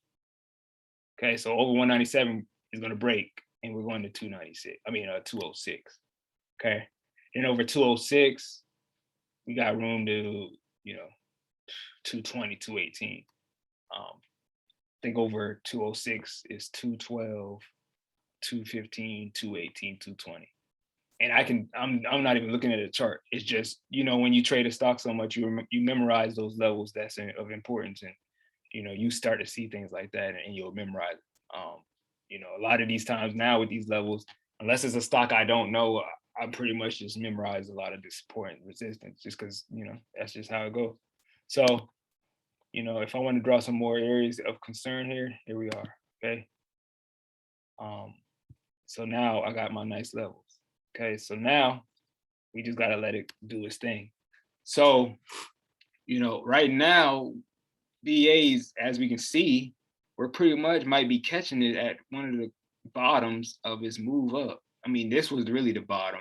Okay, so over 197 is gonna break and we're going to 206. Okay, and over 206, we got room to 220, 218. I think over 206 is 212, 215, 218, 220. and I'm not even looking at a chart. It's just, you know, when you trade a stock so much, you memorize those levels that's of importance, and you know, you start to see things like that, and you'll memorize it. You know, a lot of these times now with these levels, unless it's a stock I don't know, I pretty much just memorize a lot of the support and resistance, just because, you know, that's just how it goes. So, you know, if I want to draw some more areas of concern here we are. Okay. So now I got my nice levels. Okay, so now we just gotta let it do its thing. So, you know, right now, BAs, as we can see, we're pretty much might be catching it at one of the bottoms of its move up. I mean, this was really the bottom,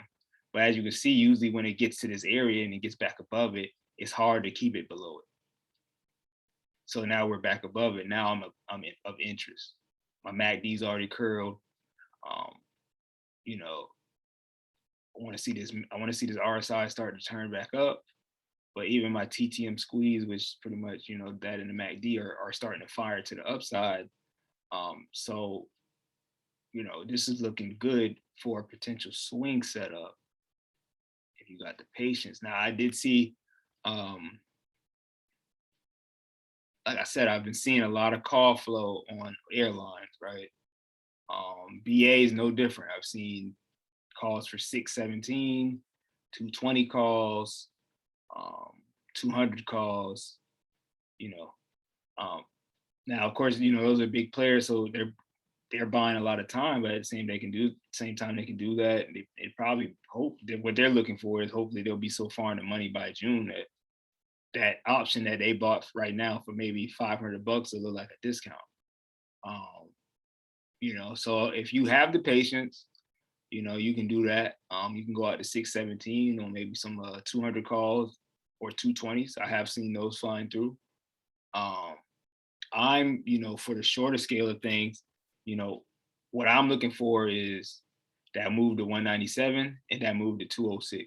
but as you can see, usually when it gets to this area and it gets back above it, it's hard to keep it below it. So now we're back above it. Now I'm of interest. My MACD's already curled. You know, I want to see this RSI start to turn back up. But even my TTM squeeze, which pretty much, you know, that and the MACD are starting to fire to the upside. So, you know, this is looking good for a potential swing setup if you got the patience. Now, I did see, like I said, I've been seeing a lot of call flow on airlines, right? BA is no different. I've seen calls for 617, 220 calls, 200 calls, you know. Now, of course, you know, those are big players, so they're buying a lot of time, but at the same time they can do that. They probably hope that what they're looking for is hopefully they'll be so far in the money by June that that option that they bought right now for maybe $500 will look like a discount. You know, so if you have the patience, you know, you can do that. You can go out to 617 or maybe some 200 calls or 220s. I have seen those flying through. I'm, you know, for the shorter scale of things, you know, what I'm looking for is that move to 197 and that move to 206.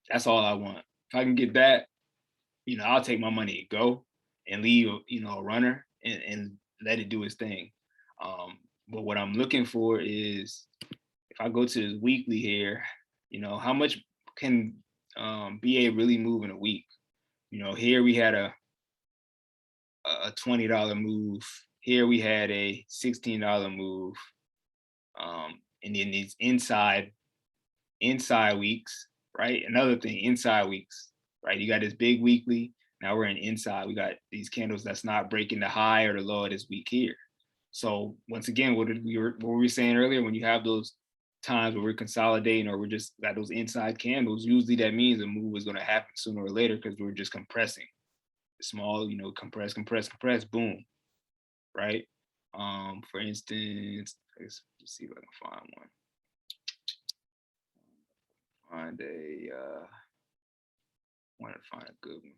That's all I want. If I can get that, you know, I'll take my money and go and leave, you know, a runner and let it do its thing. But what I'm looking for is if I go to this weekly here, you know, how much can BA really move in a week? You know, here we had a $20 move. Here we had a $16 move. And then these inside weeks, right? Another thing, inside weeks, right? You got this big weekly. Now we're in inside. We got these candles that's not breaking the high or the low of this week here. So once again, what were we saying earlier? When you have those times where we're consolidating or we're just got those inside candles, usually that means a move is going to happen sooner or later because we're just compressing. Small, you know, compress, boom, right? For instance, let's see if I can find one. Want to find a good one.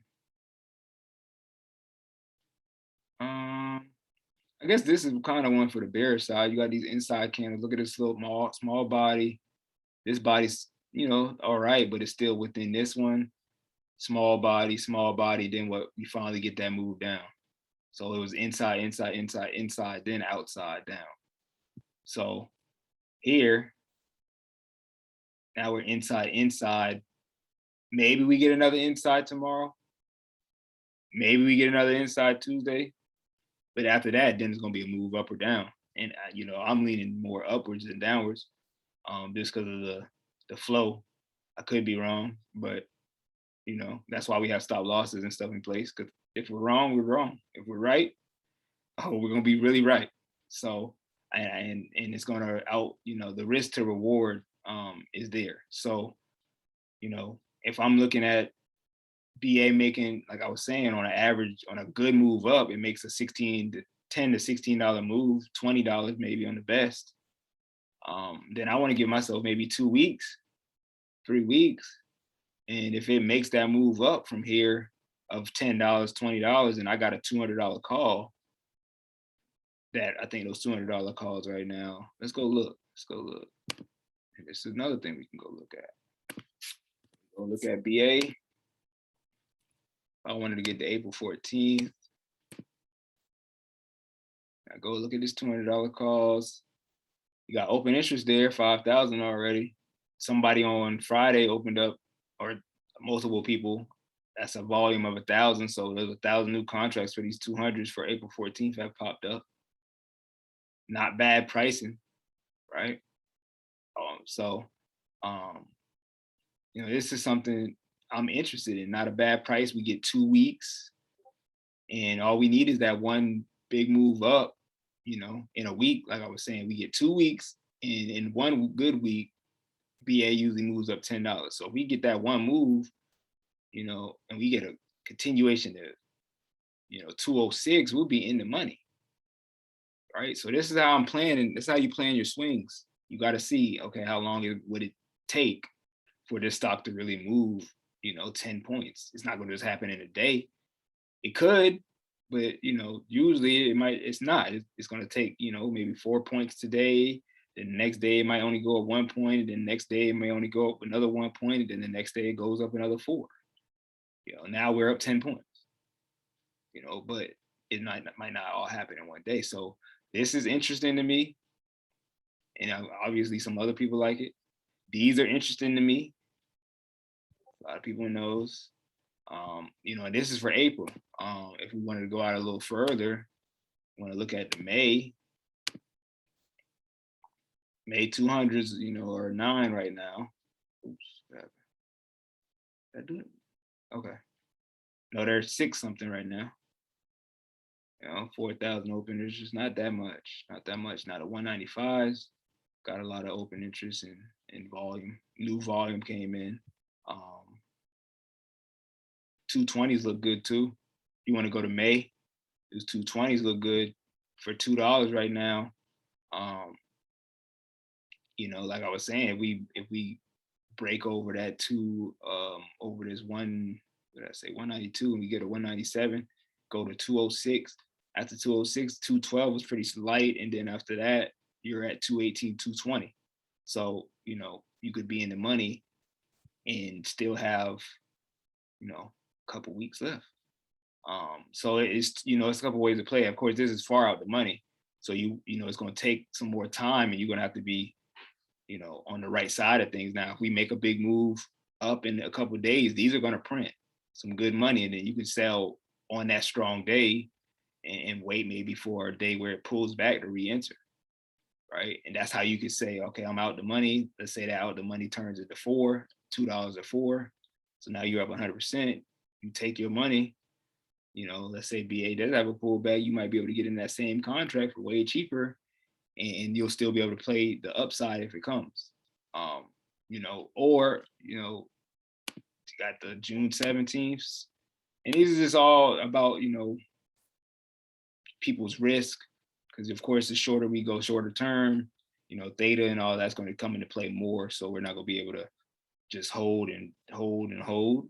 I guess this is kind of one for the bearish side. You got these inside candles. Look at this little small body. This body's, you know, all right, but it's still within this one. Small body. Then what? We finally get that move down. So it was inside, then outside, down. So here, now we're inside. Maybe we get another inside tomorrow. Maybe we get another inside Tuesday. But after that, then it's going to be a move up or down. And, you know, I'm leaning more upwards than downwards just because of the flow. I could be wrong, but, you know, that's why we have stop losses and stuff in place. Because if we're wrong, we're wrong. If we're right, we're going to be really right. So, and it's going to you know, the risk to reward is there. So, you know, if I'm looking at BA making, like I was saying, on an average, on a good move up, it makes a $10 to $16 move, $20 maybe on the best. Then I want to give myself maybe 2 weeks, 3 weeks. And if it makes that move up from here of $10, $20, and I got a $200 call, that I think those $200 calls right now, let's go look. And this is another thing we can go look at. Go look at BA. I wanted to get to April 14th. I go look at this $200 calls. You got open interest there, 5,000 already. Somebody on Friday opened up, or multiple people. That's a volume of 1,000. So there's 1,000 new contracts for these 200s for April 14th have popped up. Not bad pricing, right? So, this is something I'm interested in. Not a bad price. We get 2 weeks, and all we need is that one big move up. In a week, like I was saying, we get 2 weeks, and in one good week, BA usually moves up $10. So if we get that one move, and we get a continuation to, 206, we'll be in the money, right? So this is how I'm planning. That's how you plan your swings. You got to see, okay, how long would it take for this stock to really move, 10 points? It's not going to just happen in a day. It could, but usually it's not. It's going to take, maybe 4 points today. Then the next day it might only go up 1 point. And then the next day it may only go up another 1 point. And then the next day it goes up another 4. Now we're up 10 points. But it might not all happen in one day. So this is interesting to me. And obviously some other people like it. These are interesting to me. A lot of people knows. And this is for April. If we wanted to go out a little further, want to look at the May 200s, are 9 right now. Oops, that do it? Okay. No, they're 6 something right now. 4,000 open. There's just not that much. Not that much. Now the 195s got a lot of open interest in volume. New volume came in. 220s look good too. You want to go to May? Those 220s look good for $2 right now. Like I was saying, if we break over that over this 192, and we get a 197, go to 206. After 206, 212 was pretty light, and then after that, you're at 218, 220. So you could be in the money and still have a couple weeks left. So it's it's a couple ways to play. Of course, this is far out the money, so it's going to take some more time, and you're going to have to be on the right side of things. Now, if we make a big move up in a couple of days, these are going to print some good money, and then you can sell on that strong day and wait maybe for a day where it pulls back to re-enter, right? And that's how you could say, okay, I'm out the money. Let's say that out the money turns into $2 or 4. So now you're up 100%. You take your money. Let's say BA does have a pullback, you might be able to get in that same contract for way cheaper, and you'll still be able to play the upside if it comes. Or you got the June 17th, and these are just all about people's risk, because of course the shorter we go, shorter term, theta and all that's going to come into play more. So we're not going to be able to just hold and hold and hold.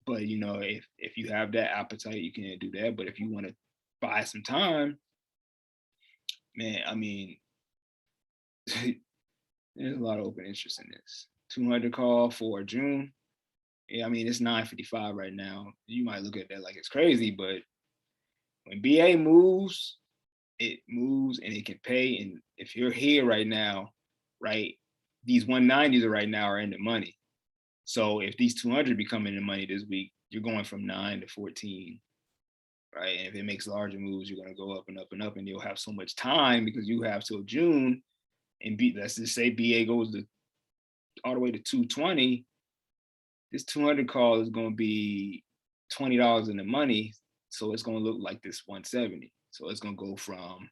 But if you have that appetite, you can do that. But if you want to buy some time, man, I mean, there's a lot of open interest in this. 200 call for June. Yeah, I mean, it's 9:55 right now. You might look at that like it's crazy, but when BA moves, it moves and it can pay. And if you're here right now, right, these 190s right now are in the money. So if these 200 become in the money this week, you're going from 9 to 14, right? And if it makes larger moves, you're going to go up and up and up, and you'll have so much time because you have till June. And let's just say BA goes all the way to 220. This 200 call is going to be $20 in the money, so it's going to look like this 170. So it's going to go from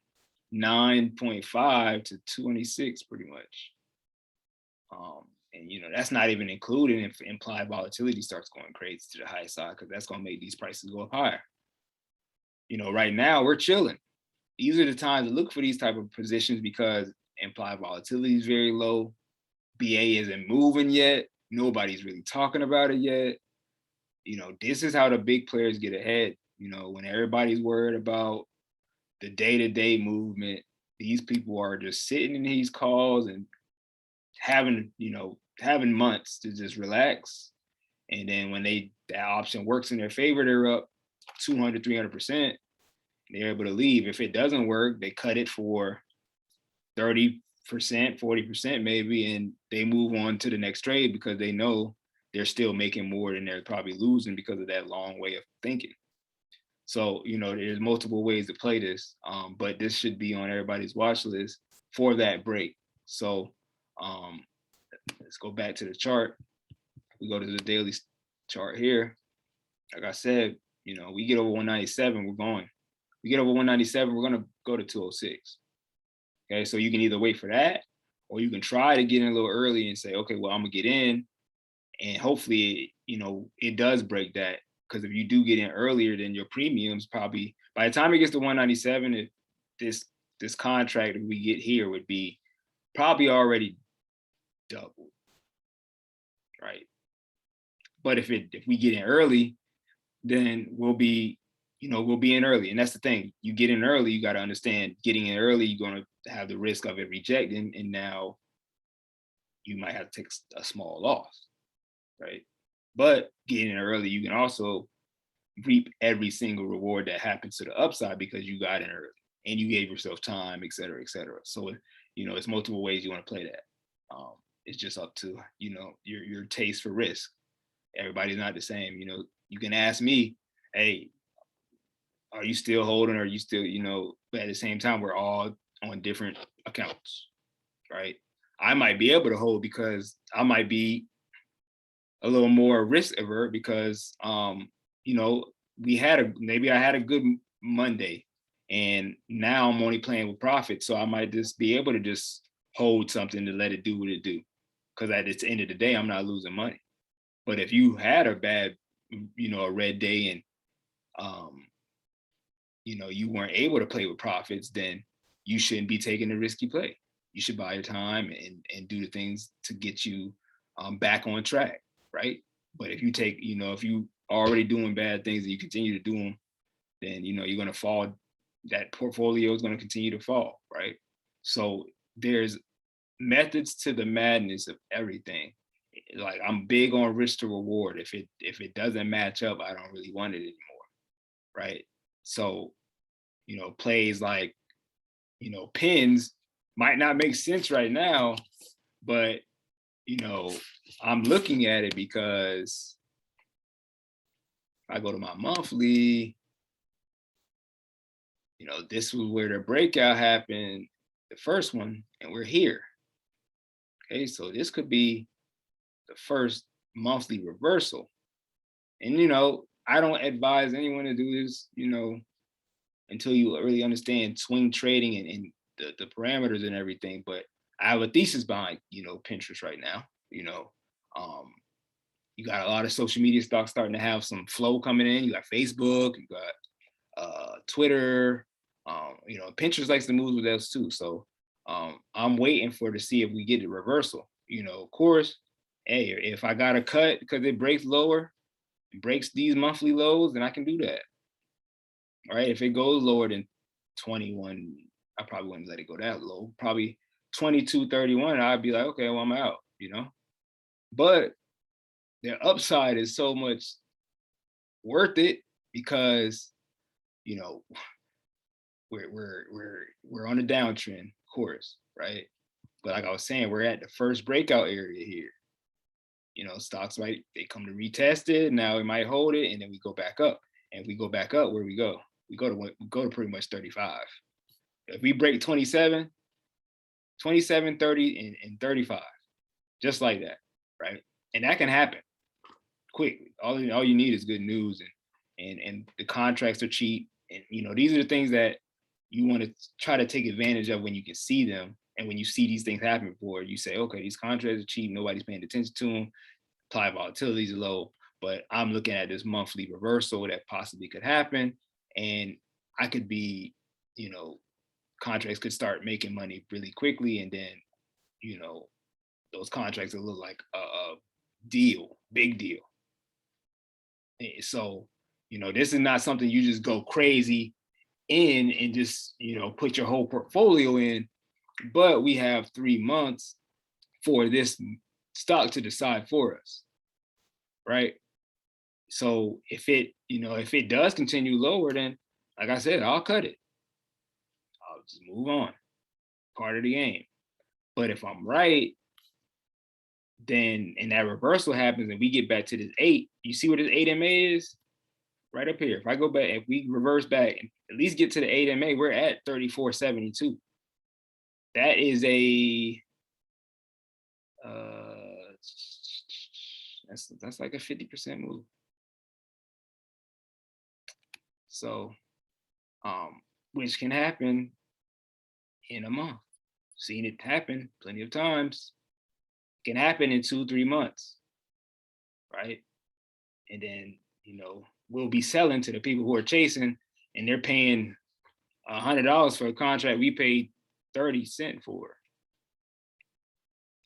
9.5 to 26 pretty much. And that's not even including if implied volatility starts going crazy to the high side, because that's going to make these prices go up higher. Right now we're chilling. These are the times to look for these type of positions because implied volatility is very low. BA isn't moving yet. Nobody's really talking about it yet. This is how the big players get ahead. When everybody's worried about the day-to-day movement, these people are just sitting in these calls and having months to just relax. And then when that option works in their favor, they're up 200, 300%. They're able to leave. If it doesn't work, they cut it for 30%, 40% maybe, and they move on to the next trade because they know they're still making more than they're probably losing because of that long way of thinking. So, there's multiple ways to play this, but this should be on everybody's watch list for that break. So let's go back to the chart. We go to the daily chart here. Like I said, we get over 197, we're going. We get over 197, we're going to go to 206. Okay, so you can either wait for that, or you can try to get in a little early and say, okay, well, I'm going to get in, and hopefully, it does break that. Because if you do get in earlier, then your premiums probably, by the time it gets to 197, if this contract that we get here would be probably already doubled, right? But if we get in early, then we'll be in early. And that's the thing. You get in early, you got to understand, getting in early, you're going to have the risk of it rejecting, and now you might have to take a small loss, right? But getting in early, you can also reap every single reward that happens to the upside because you got in early and you gave yourself time, et cetera, et cetera. So, it's multiple ways you want to play that. It's just up to, your taste for risk. Everybody's not the same. You can ask me, hey, are you still holding? Or are you still, but at the same time, we're all on different accounts, right? I might be able to hold because I might be a little more risk averse because, maybe I had a good Monday, and now I'm only playing with profit. So I might just be able to just hold something to let it do what it do. Because at the end of the day, I'm not losing money. But if you had a bad, a red day, and, you weren't able to play with profits, then you shouldn't be taking the risky play. You should buy your time and do the things to get you back on track, right? But if you take, if you already doing bad things and you continue to do them, then, you're going to fall. That portfolio is going to continue to fall, right? So there's methods to the madness of everything. Like, I'm big on risk to reward. If it doesn't match up, I don't really want it anymore, right? So, plays like, pins might not make sense right now, but, I'm looking at it because I go to my monthly, this was where the breakout happened, the first one, and we're here. Okay, so this could be the first monthly reversal. And, I don't advise anyone to do this, until you really understand swing trading and the parameters and everything. But I have a thesis behind, Pinterest right now. You got a lot of social media stocks starting to have some flow coming in. You got Facebook, you got Twitter, Pinterest likes to move with us too. So I'm waiting to see if we get the reversal. Of course, hey, if I got a cut because it breaks lower, it breaks these monthly lows, then I can do that. All right, if it goes lower than 21, I probably wouldn't let it go that low. Probably 22.31, I'd be like, okay, well, I'm out, But the upside is so much worth it because, we're on a downtrend, of course, right? But like I was saying, we're at the first breakout area here. Stocks they come to retest it. Now we might hold it, and then we go back up. And if we go back up, where we go? We go to pretty much 35. If we break 27, 30, and 35, just like that, right? And that can happen quickly. All you need is good news, and the contracts are cheap. And these are the things that you want to try to take advantage of when you can see them. And when you see these things happen before, you say, okay, these contracts are cheap, nobody's paying attention to them, implied volatility is low, but I'm looking at this monthly reversal that possibly could happen. And I could be, contracts could start making money really quickly. And then, those contracts will look like a deal, big deal. So, this is not something you just go crazy in and just, put your whole portfolio in, but we have 3 months for this stock to decide for us, right? So if it does continue lower, then like I said, I'll cut it. I'll just move on. part of the game. But if I'm right, then and that reversal happens and we get back to this 8, you see what this 8 MA is? Right up here. If I go back, if we reverse back and at least get to the 8 MA, we're at 34.72. That is a that's like a 50% move. So which can happen in a month. Seen it happen plenty of times. Can happen in 2-3 months, right? And then, you know, we'll be selling to the people who are chasing, and they're paying $100 for a contract we paid 30 cents for.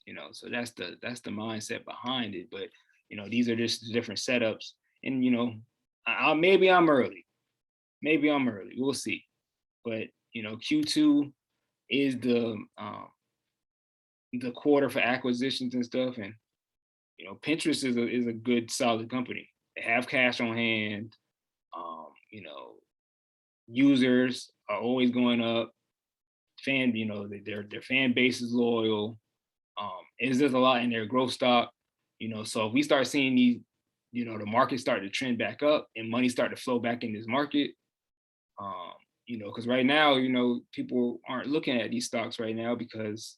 You know, so that's the mindset behind it. But you know, these are just different setups, and you know, maybe I'm early, we'll see. But you know, Q2 is the quarter for acquisitions and stuff, and you know, Pinterest is a good solid company. They have cash on hand. You know, users are always going up. You know, their fan base is loyal. There's a lot in their growth stock. You know, so if we start seeing these, you know, the market start to trend back up and money start to flow back in this market, you know, because right now, you know, people aren't looking at these stocks right now because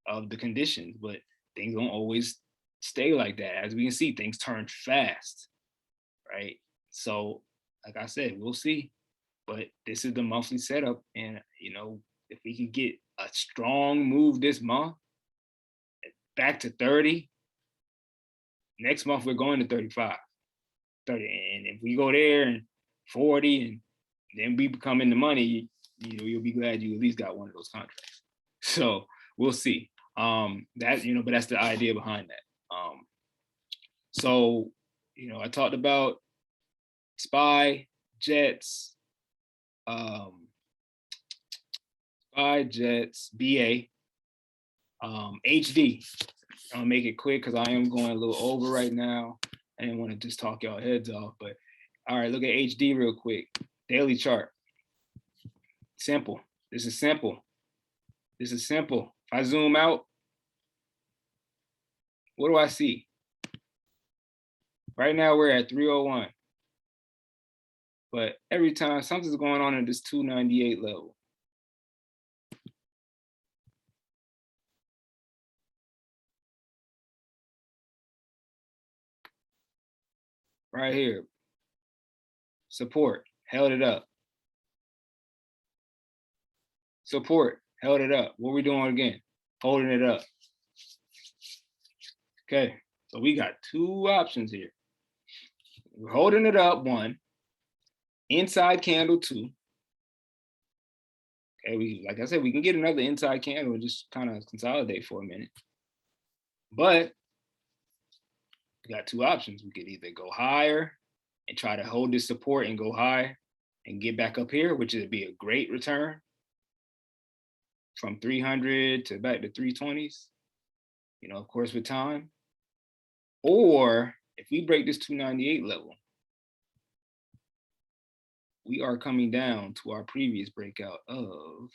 of the conditions, but things don't always stay like that. As we can see, things turn fast, right? So, like I said, we'll see. But this is the monthly setup, and you know, if we can get a strong move this month back to 30, next month we're going to 35, 30, and if we go there and 40, and then we become in the money, you know, you'll be glad you at least got one of those contracts. So we'll see. That, you know, but that's the idea behind that. So, you know, I talked about SPY, Jets, SPY, Jets, BA, HD. I'll make it quick because I am going a little over right now. I didn't want to just talk y'all heads off, but all right, look at HD real quick. Daily chart. Simple. This is simple. This is simple. If I zoom out, what do I see? Right now we're at 301. But every time something's going on at this 298 level. Right here. Support, held it up. Support, held it up. What are we doing again? Holding it up. Okay, so we got two options here. We're holding it up, one. Inside candle, two. Okay, like I said, we can get another inside candle and just kind of consolidate for a minute. But we got two options. We could either go higher and try to hold this support and go high and get back up here, which would be a great return from 300 to back to 320s, you know, of course, with time. Or if we break this 298 level, we are coming down to our previous breakout of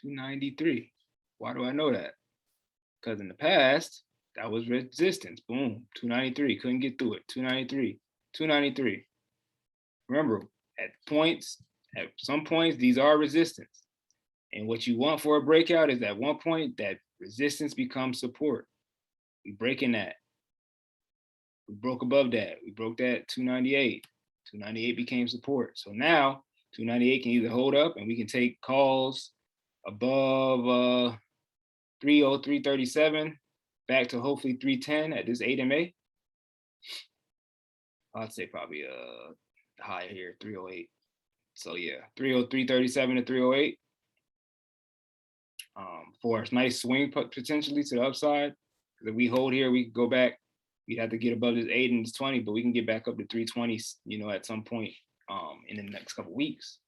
293. Why do I know that? Because in the past, that was resistance. Boom, 293. Couldn't get through it. 293, 293. Remember, at some points, these are resistance. And what you want for a breakout is at one point that resistance becomes support. We breaking that. We broke above that. We broke that 298. 298 became support. So now 298 can either hold up and we can take calls above 303.37 back to hopefully 310 at this 8 MA. I'd say probably higher here, 308. So yeah, 303.37 to 308. For a nice swing potentially to the upside. If we hold here, we could go back. We'd have to get above this 8 and this 20, but we can get back up to 320, you know, at some point in the next couple of weeks.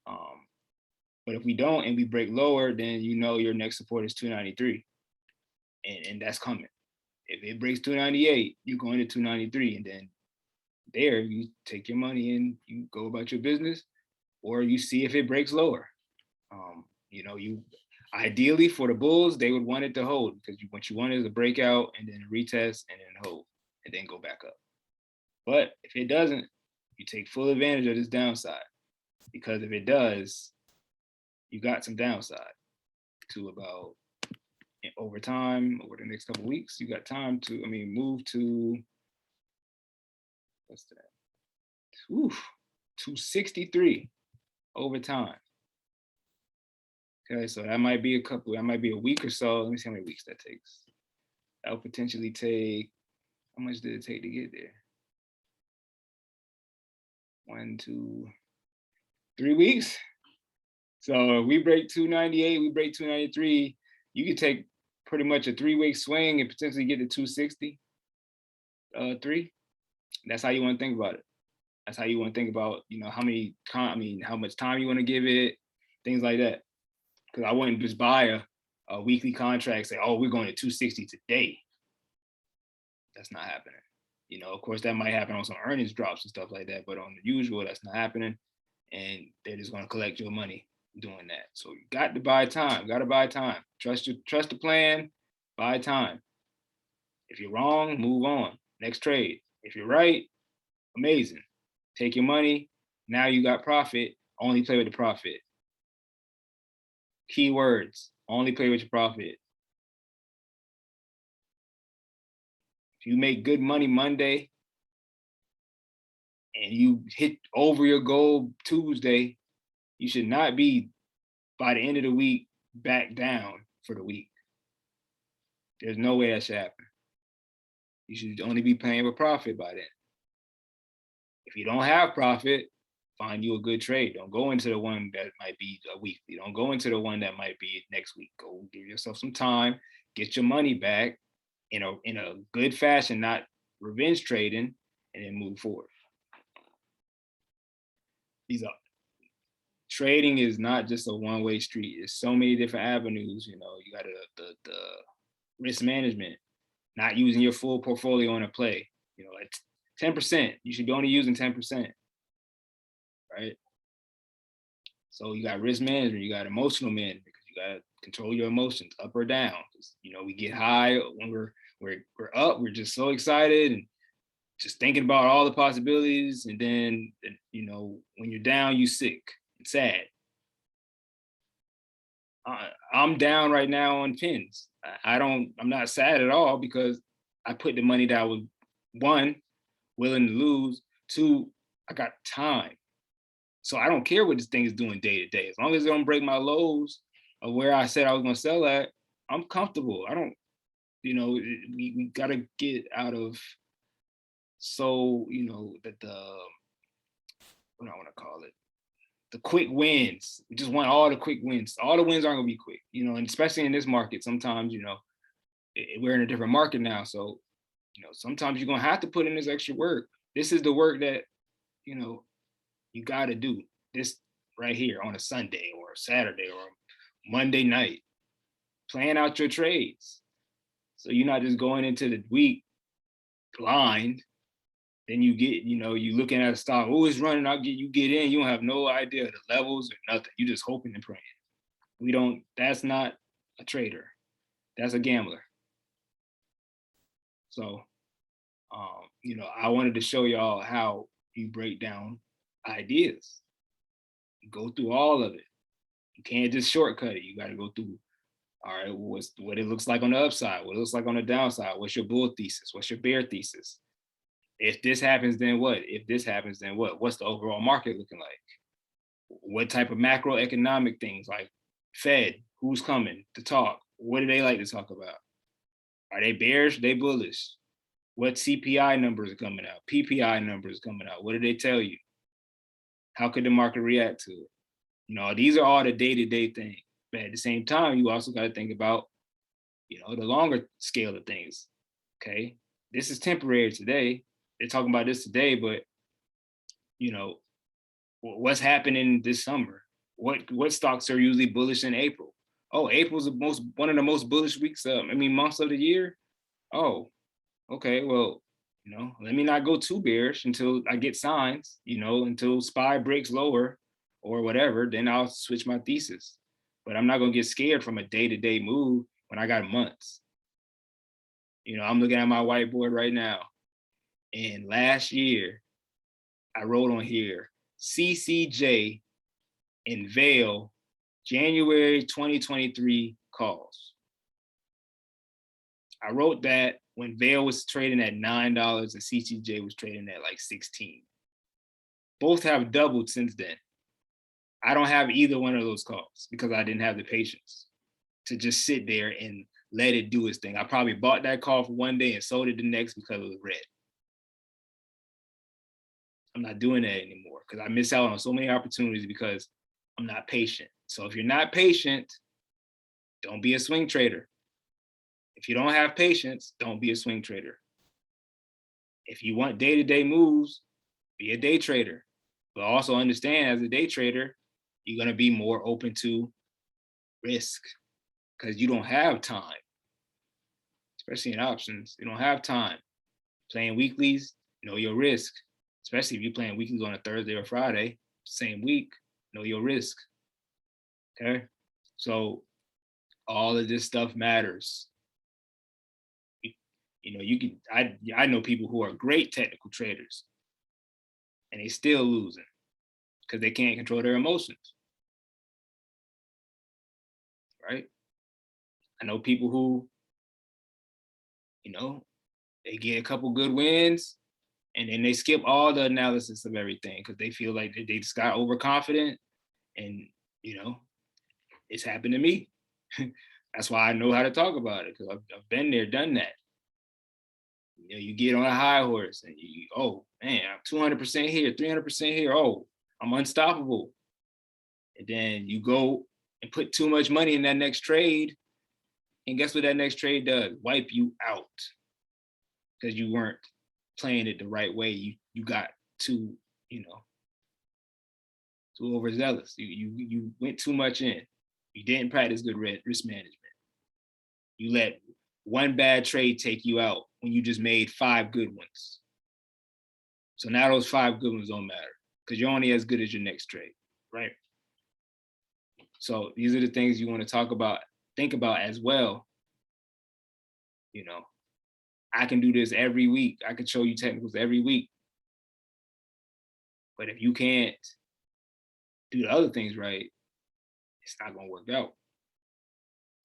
But if we don't and we break lower, then you know your next support is 293. And that's coming. If it breaks 298, you're going to 293, and then there you take your money and you go about your business, or you see if it breaks lower. You ideally for the bulls, they would want it to hold, because what you want is a breakout and then a retest and then hold and then go back up. But if it doesn't, you take full advantage of this downside, because if it does, you got some downside to about over time, over the next couple of weeks, you got time to, move to, what's that? 263 over time. Okay, so that might be a week or so. Let me see how many weeks that takes. That would potentially take, how much did it take to get there? 1, 2, 3 weeks. So if we break 298, we break 293, you could take pretty much a 3-week swing and potentially get to 263. That's how you want to think about it. That's how you want to think about, how much time you want to give it, things like that. Because I wouldn't just buy a weekly contract, say, oh, we're going to 260 today. That's not happening. Of course, that might happen on some earnings drops and stuff like that, but on the usual, that's not happening. And they're just going to collect your money doing that. So you got to buy time. Trust the plan, buy time. If you're wrong, move on. Next trade. If you're right, amazing. Take your money. Now you got profit. Only play with the profit. Keywords, only play with your profit. If you make good money Monday and you hit over your goal Tuesday, you should not be, by the end of the week, back down for the week. There's no way that should happen. You should only be playing with profit by then. If you don't have profit, find you a good trade. Don't go into the one that might be a weekly. Don't go into the one that might be next week. Go give yourself some time, get your money back in a good fashion, not revenge trading, and then move forward. Trading is not just a one-way street. There's so many different avenues. You got the risk management, not using your full portfolio on a play. Like 10%, you should be only using 10%. Right? So you got risk management, you got emotional management, because you got to control your emotions up or down. We get high when we're up, we're just so excited and just thinking about all the possibilities. And then, when you're down, you sick and sad. I'm down right now on pins. I'm not sad at all, because I put the money that I was, 1, willing to lose, 2, I got time. So I don't care what this thing is doing day to day. As long as it don't break my lows of where I said I was going to sell at, I'm comfortable. I don't, we got to get out of, that what do I want to call it? The quick wins. We just want all the quick wins. All the wins aren't going to be quick, and especially in this market, sometimes, we're in a different market now. So, sometimes you're going to have to put in this extra work. This is the work that, you got to do this right here on a Sunday or a Saturday or a Monday night. Plan out your trades. So you're not just going into the week blind. Then you get, you looking at a stock, oh, it's running, you get in, you don't have no idea of the levels or nothing. You just hoping and praying. That's not a trader. That's a gambler. So, I wanted to show y'all how you break down ideas. You go through all of it. You can't just shortcut it. You got to go through, all right, what it looks like on the upside, what it looks like on the downside, what's your bull thesis, what's your bear thesis? If this happens, then what? If this happens, then what? What's the overall market looking like? What type of macroeconomic things, like Fed, who's coming to talk? What do they like to talk about? Are they bearish? They bullish? What CPI numbers are coming out? PPI numbers coming out? What do they tell you? How could the market react to it? These are all the day-to-day things. But at the same time, you also got to think about, the longer scale of things. Okay, this is temporary today. They're talking about this today, but what's happening this summer? What stocks are usually bullish in April? Oh, April's one of the most bullish weeks months of the year. Oh, Okay, well, let me not go too bearish until I get signs, until SPY breaks lower or whatever, then I'll switch my thesis. But I'm not gonna get scared from a day-to-day move when I got months. I'm looking at my whiteboard right now. And last year, I wrote on here, CCJ and Vail, January 2023 calls. I wrote that when Vail was trading at $9 and CCJ was trading at like 16. Both have doubled since then. I don't have either one of those calls because I didn't have the patience to just sit there and let it do its thing. I probably bought that call for one day and sold it the next because it was red. I'm not doing that anymore because I miss out on so many opportunities because I'm not patient. So if you're not patient, don't be a swing trader. If you don't have patience, don't be a swing trader. If you want day-to-day moves, be a day trader. But also understand as a day trader, you're going to be more open to risk because you don't have time, especially in options. You don't have time. Playing weeklies, know your risk, especially if you're playing weeklies on a Thursday or Friday, same week, know your risk. Okay. So all of this stuff matters. I know people who are great technical traders and they still losing because they can't control their emotions. Right. I know people who, they get a couple good wins and then they skip all the analysis of everything because they feel like they just got overconfident. And, it's happened to me. That's why I know how to talk about it because I've been there, done that. You get on a high horse and oh man, I'm 200% here, 300% here. Oh, I'm unstoppable. And then you go and put too much money in that next trade. And guess what that next trade does? Wipe you out because you weren't playing it the right way. You got too, too overzealous. You went too much in. You didn't practice good risk management. You let one bad trade take you out when you just made 5 good ones. So now those 5 good ones don't matter because you're only as good as your next trade, right? So these are the things you want to talk about, think about as well. I can do this every week. I can show you technicals every week. But if you can't do the other things right, it's not going to work out.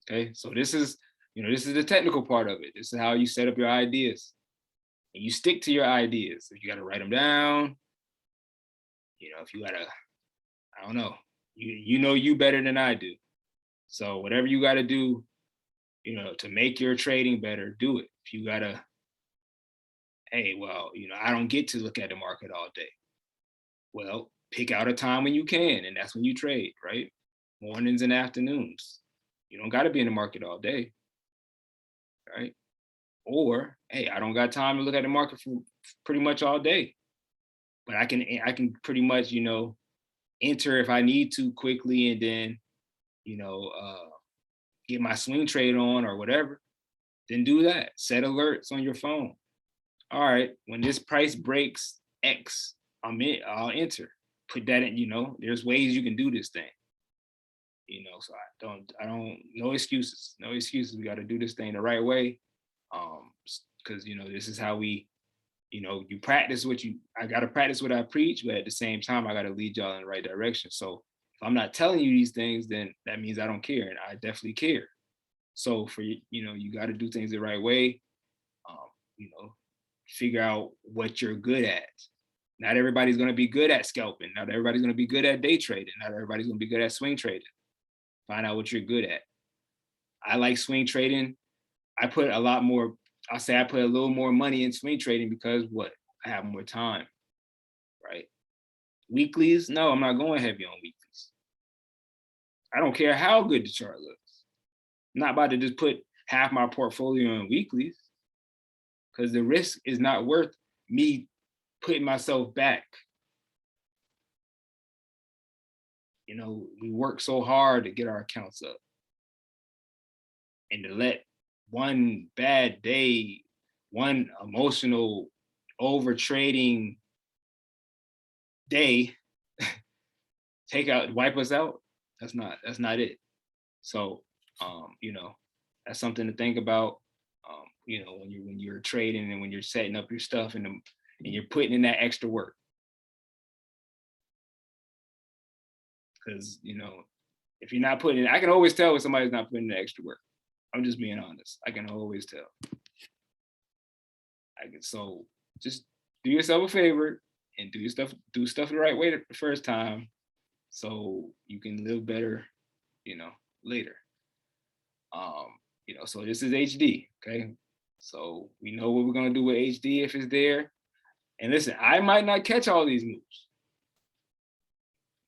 Okay. So this is the technical part of it. This is how you set up your ideas. And you stick to your ideas. If you got to write them down, if you got to, I don't know, you better than I do. So whatever you got to do, to make your trading better, do it. If you got to, hey, well, I don't get to look at the market all day. Well, pick out a time when you can, and that's when you trade, right? Mornings and afternoons. You don't got to be in the market all day, right? Or, hey, I don't got time to look at the market for pretty much all day, but I can pretty much, enter if I need to quickly and then, get my swing trade on or whatever, then do that. Set alerts on your phone. All right, when this price breaks X, I'll enter. Put that in, there's ways you can do this thing. So I don't, no excuses. No excuses. We got to do this thing the right way. Because this is how we, you practice I got to practice what I preach, but at the same time, I got to lead y'all in the right direction. So if I'm not telling you these things, then that means I don't care, and I definitely care. So for you got to do things the right way. Figure out what you're good at. Not everybody's going to be good at scalping. Not everybody's going to be good at day trading. Not everybody's going to be good at swing trading. Find out what you're good at. I like swing trading. I put a little more money in swing trading because I have more time, right? Weeklies, no, I'm not going heavy on weeklies. I don't care how good the chart looks. I'm not about to just put half my portfolio on weeklies because the risk is not worth me putting myself back. We work so hard to get our accounts up. And to let one bad day one emotional over trading day wipe us out. That's not it. So you know, that's something to think about. You know, when you're trading and when you're setting up your stuff and you're putting in that extra work. Because, you know, if you're not putting in, I can always tell when somebody's not putting in the extra work. I'm just being honest. I can always tell. So just do yourself a favor and do stuff the right way the first time, so you can live better, you know, later. You know, so this is HD, okay? So we know what we're gonna do with HD if it's there. And listen, I might not catch all these moves,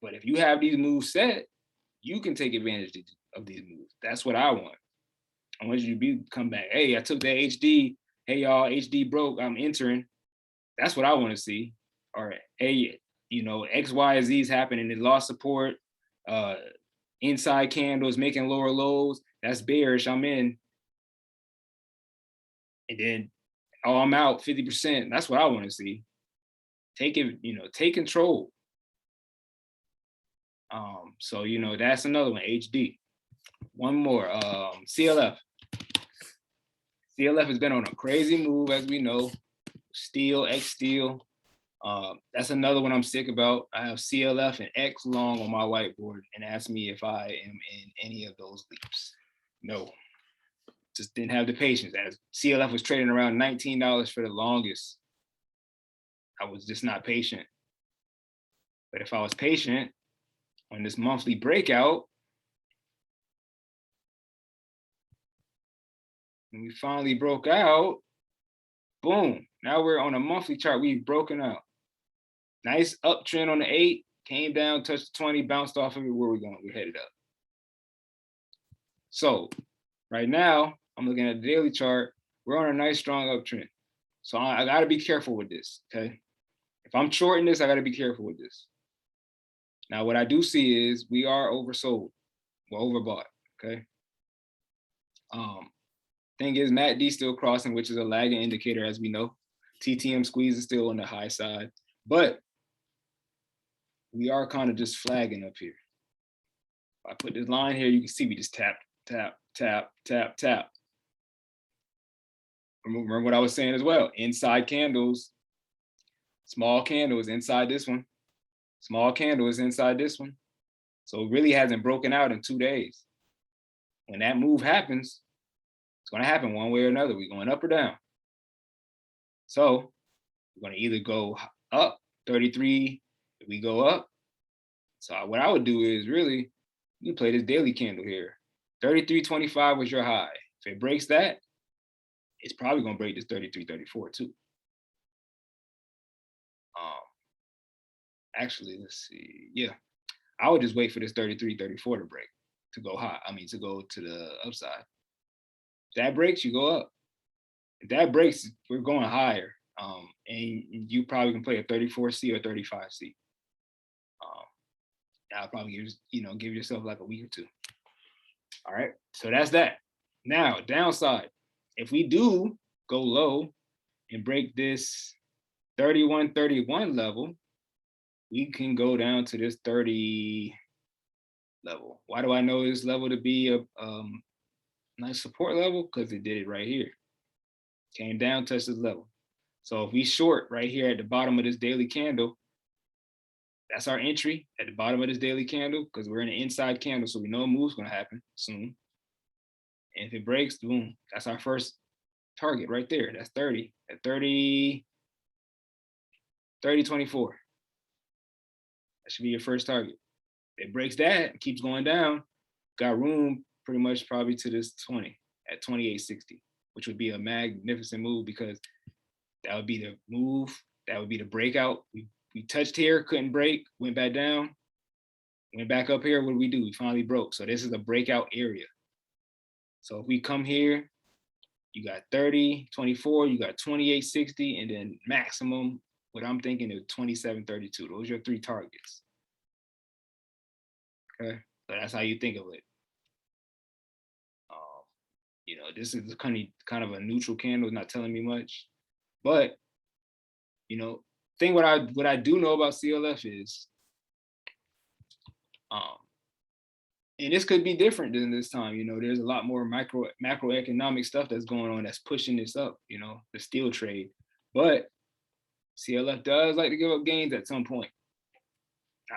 but if you have these moves set, you can take advantage of these moves. That's what I want. I want you to come back. Hey, I took that HD. Hey, y'all, HD broke. I'm entering. That's what I want to see. All right. Hey, you know, X, Y, Z is happening. It lost support. Inside candles making lower lows. That's bearish. I'm in. And then, oh, I'm out 50%. That's what I want to see. Take it, you know, take control. So, you know, that's another one, HD. One more, CLF. CLF has been on a crazy move, as we know. Steel, X steel. That's another one I'm sick about. I have CLF and X long on my whiteboard, and ask me if I am in any of those leaps. No, just didn't have the patience. As CLF was trading around $19 for the longest, I was just not patient. But if I was patient on this monthly breakout, when we finally broke out, boom, now we're on a monthly chart. We've broken out. Nice uptrend on the 8, came down, touched the 20, bounced off of it. Where are we going? We're headed up. So right now, I'm looking at the daily chart. We're on a nice, strong uptrend. So I got to be careful with this, okay? If I'm shorting this, I got to be careful with this. Now, what I do see is we are oversold. We're overbought, okay? Thing is, MACD still crossing, which is a lagging indicator, as we know. TTM squeeze is still on the high side, but we are kind of just flagging up here. If I put this line here, you can see we just tap, tap, tap, tap, tap. Remember what I was saying as well. Inside candles, small candles inside this one. Small candle is inside this one. So it really hasn't broken out in 2 days. When that move happens, it's going to happen one way or another. We're going up or down. So we're going to either go up 33 if we go up. So what I would do is really, you play this daily candle here. 33.25 was your high. If it breaks that, it's probably going to break this 33.34 too. Actually, let's see. Yeah, I would just wait for this 33.34 to break, to go high. I mean, to go to the upside. If that breaks, you go up. If that breaks, we're going higher. And you probably can play a 34C or 35C. I'll probably give yourself like a week or two. All right, so that's that. Now, downside. If we do go low and break this 31.31 level, we can go down to this 30 level. Why do I know this level to be a nice support level? Because it did it right here. Came down, touched this level. So if we short right here at the bottom of this daily candle, that's our entry at the bottom of this daily candle, because we're in an inside candle, so we know a move's going to happen soon. And if it breaks, boom, that's our first target right there. That's 30. At 30, 30.24. That should be your first target. If it breaks that and keeps going down, got room pretty much probably to this 20 at 28.60, which would be a magnificent move, because that would be the move. That would be the breakout. We touched here, couldn't break, went back down, went back up here. What did we do? We finally broke. So this is a breakout area. So if we come here, you got 30.24, you got 28.60, and then maximum, what I'm thinking is 27.32. Those are your 3 targets. Okay, so that's how you think of it. You know, this is kind of a neutral candle, not telling me much. But, you know, what I do know about CLF is, um, and this could be different than this time. You know, there's a lot more macroeconomic stuff that's going on that's pushing this up. You know, the steel trade, but CLF does like to give up gains at some point.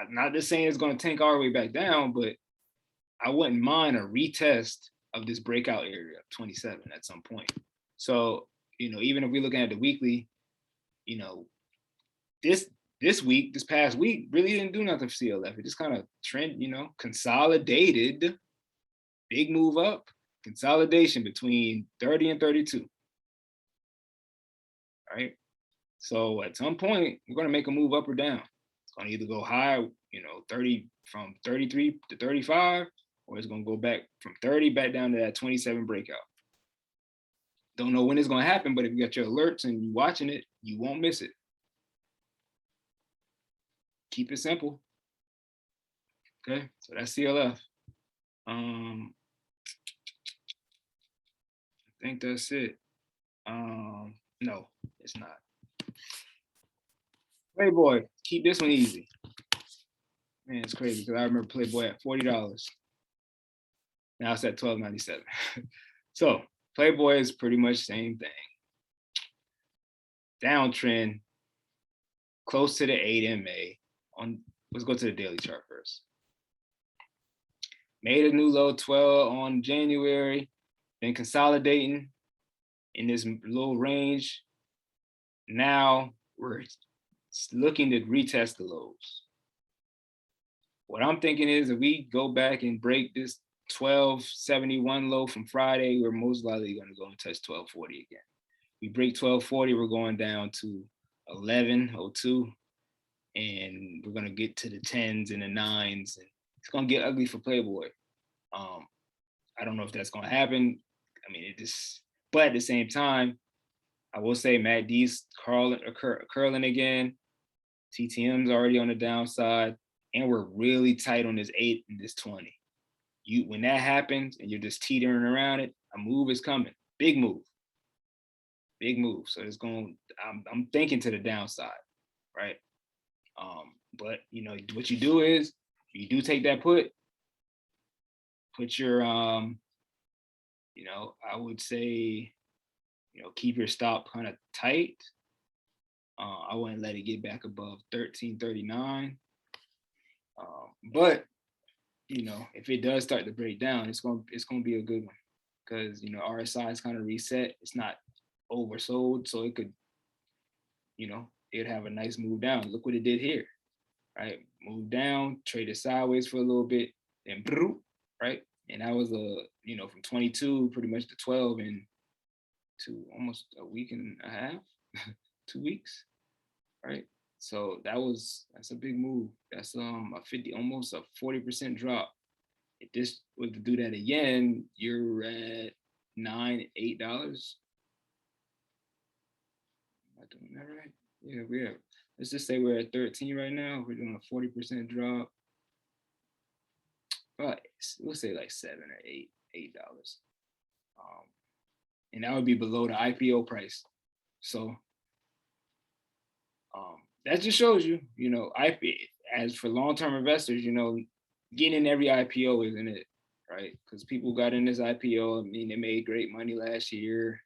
Not just saying it's going to tank all the way back down, but I wouldn't mind a retest of this breakout area of 27 at some point. So, you know, even if we're looking at the weekly, you know, this past week really didn't do nothing for CLF. It just kind of trend, you know, consolidated, big move up, consolidation between 30 and 32. Right. So at some point, we're going to make a move up or down. It's going to either go high, you know, 30 from 33 to 35, or it's going to go back from 30 back down to that 27 breakout. Don't know when it's going to happen, but if you got your alerts and you're watching it, you won't miss it. Keep it simple. Okay, so that's CLF. I think that's it. No, it's not. Playboy, keep this one easy. Man, it's crazy because I remember Playboy at $40. Now it's at $12.97. So Playboy is pretty much the same thing. Downtrend, close to the 8 MA. Let's go to the daily chart first. Made a new low 12 on January, then consolidating in this little range. Now we're looking to retest the lows. What I'm thinking is if we go back and break this 1271 low from Friday, we're most likely going to go and touch 1240 again. We break 1240, we're going down to 1102, and we're going to get to the 10s and the 9s, and it's going to get ugly for Playboy. I don't know if that's going to happen. I mean, but at the same time, I will say MACD's curling again. TTM's already on the downside, and we're really tight on this 8 and this 20. When that happens and you're just teetering around it, a move is coming. Big move. So it's going. I'm thinking to the downside, right? But you know what you do is you do take that put your you know, I would say, you know, keep your stop kind of tight. I wouldn't let it get back above 1339. But you know, if it does start to break down, it's gonna be a good one because you know RSI is kind of reset. It's not oversold, so it could, you know, it'd have a nice move down. Look what it did here, right? Move down, traded sideways for a little bit, then right? And that was you know, from 22 pretty much to 12 in to almost a week and a half, 2 weeks, right? So that's a big move. That's almost a 40% drop. If this was to do that again, you're at $8. Am I doing that right? Yeah, let's just say we're at 13 right now. We're doing a 40% drop. But we'll say like $7 or $8. And that would be below the IPO price. So that just shows you, you know, as for long-term investors, you know, getting in every IPO isn't it, right? Because people got in this IPO. I mean, they made great money last year.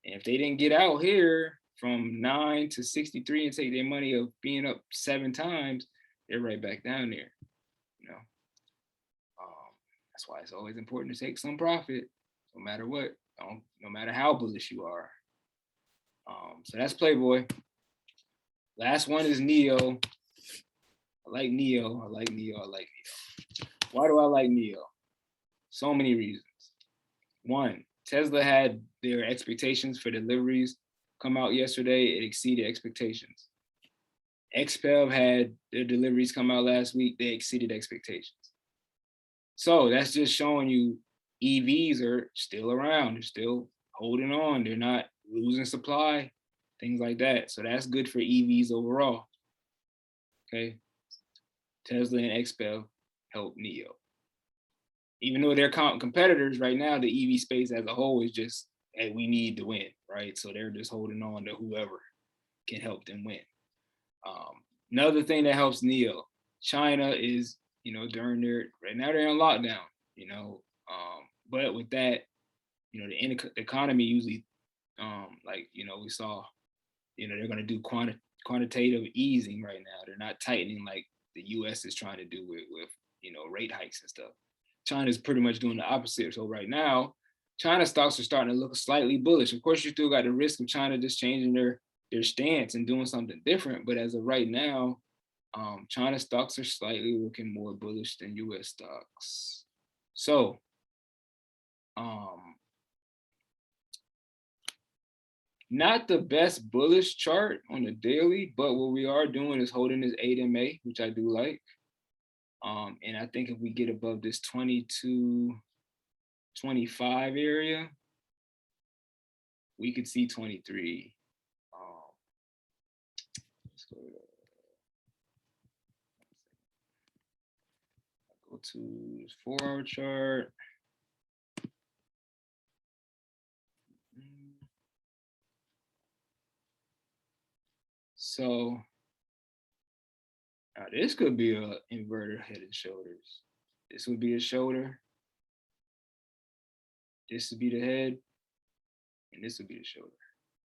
And if they didn't get out here from 9 to 63 and take their money of being up 7 times, they're right back down there, you know. That's why it's always important to take some profit, no matter what, no matter how bullish you are. So that's Playboy. Last one is Neo. I like Neo. Why do I like Neo? So many reasons. One, Tesla had their expectations for deliveries come out yesterday. It exceeded expectations. XPEL had their deliveries come out last week. They exceeded expectations. So that's just showing you EVs are still around. They're still holding on. They're not losing supply, things like that. So that's good for EVs overall. Okay. Tesla and XPEL help Neo. even though they're competitors right now, the EV space as a whole is just, hey, we need to win, right? So they're just holding on to whoever can help them win. Another thing that helps NEO, China is, during right now they're on lockdown, but with that, the economy usually, we saw, they're going to do quantitative easing right now. They're not tightening like the US is trying to do with rate hikes and stuff. China's pretty much doing the opposite. So right now, China stocks are starting to look slightly bullish. Of course, you still got the risk of China just changing their stance and doing something different. But as of right now, China stocks are slightly looking more bullish than US stocks. So, not the best bullish chart on the daily, but what we are doing is holding this 8MA, which I do like. And I think if we get above this 22.25 area, we could see 23. Let's go to this 4-hour chart. So now this could be an inverted head and shoulders. This would be a shoulder. This would be the head, and this would be the shoulder.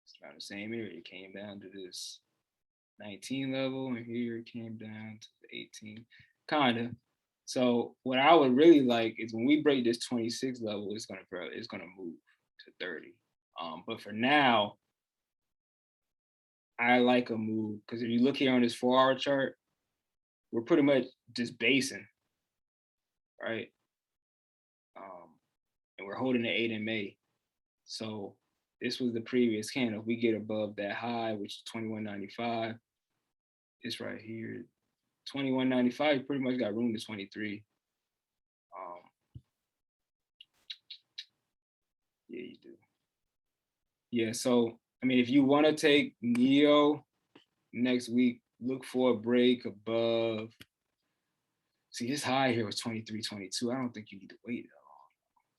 It's around the same area. It came down to this 19 level, and here it came down to the 18, kind of. So what I would really like is when we break this 26 level, it's gonna move to 30. But for now, I like a move because if you look here on this 4-hour chart, we're pretty much just basing, right? And we're holding the 8MA. So this was the previous candle. If we get above that high, which is 21.95, this right here, 21.95, you pretty much got room to 23. Yeah, you do. Yeah, so I mean, if you want to take NEO next week, look for a break above. See, this high here was 23.22. I don't think you need to wait that long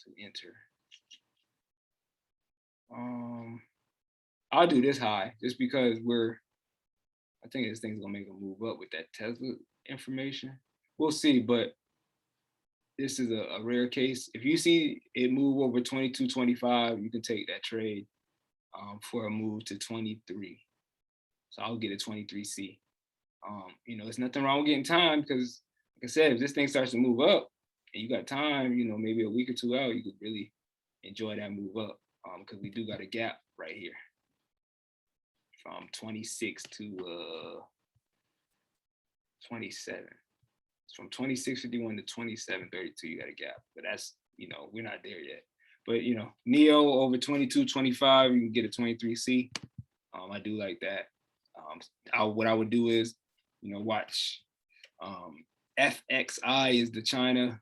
to enter. I'll do this high just because I think this thing's gonna make a move up with that Tesla information. We'll see, but this is a rare case. If you see it move over 22.25, you can take that trade for a move to 23. So I'll get a 23C. There's nothing wrong with getting time because, like I said, if this thing starts to move up and you got time, maybe a week or two out, you could really enjoy that move up because we do got a gap right here from 26 to 27. It's from 26.51 to 27.32. You got a gap, but that's we're not there yet. But NEO over 22.25, you can get a 23C. I do like that. What I would do is, watch FXI is the China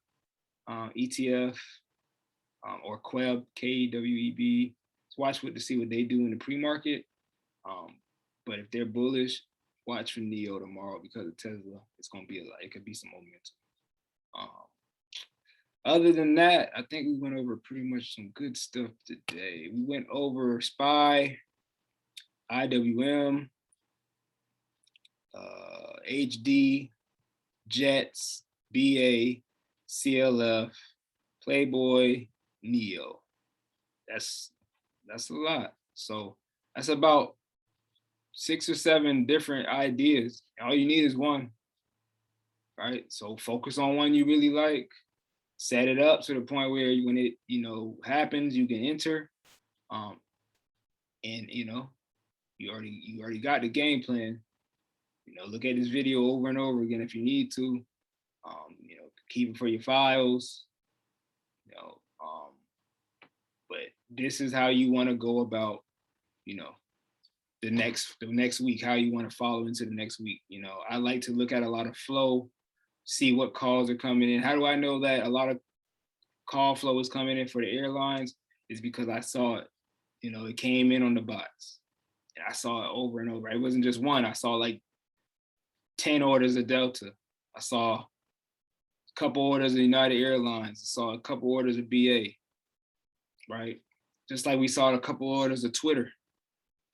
ETF, or KWEB, KWEB. Watch to see what they do in the pre-market. But if they're bullish, watch for NEO tomorrow because of Tesla. It's gonna be it could be some momentum. Other than that, I think we went over pretty much some good stuff today. We went over SPY, IWM, HD, Jets, BA, CLF, Playboy, NEO. That's a lot. So that's about 6 or 7 different ideas. All you need is one, right? So focus on one you really like. Set it up to the point where when it happens, you can enter, and you already got the game plan. Look at this video over and over again if you need to. Keep it for your files. But this is how you want to go about, the next week. How you want to follow into the next week. I like to look at a lot of flow, see what calls are coming in. How do I know that a lot of call flow is coming in for the airlines? Is because I saw it. It came in on the bots, and I saw it over and over. It wasn't just one. I saw like 10 orders of Delta. I saw couple orders of United Airlines. I saw a couple orders of BA, right? Just like we saw a couple orders of Twitter.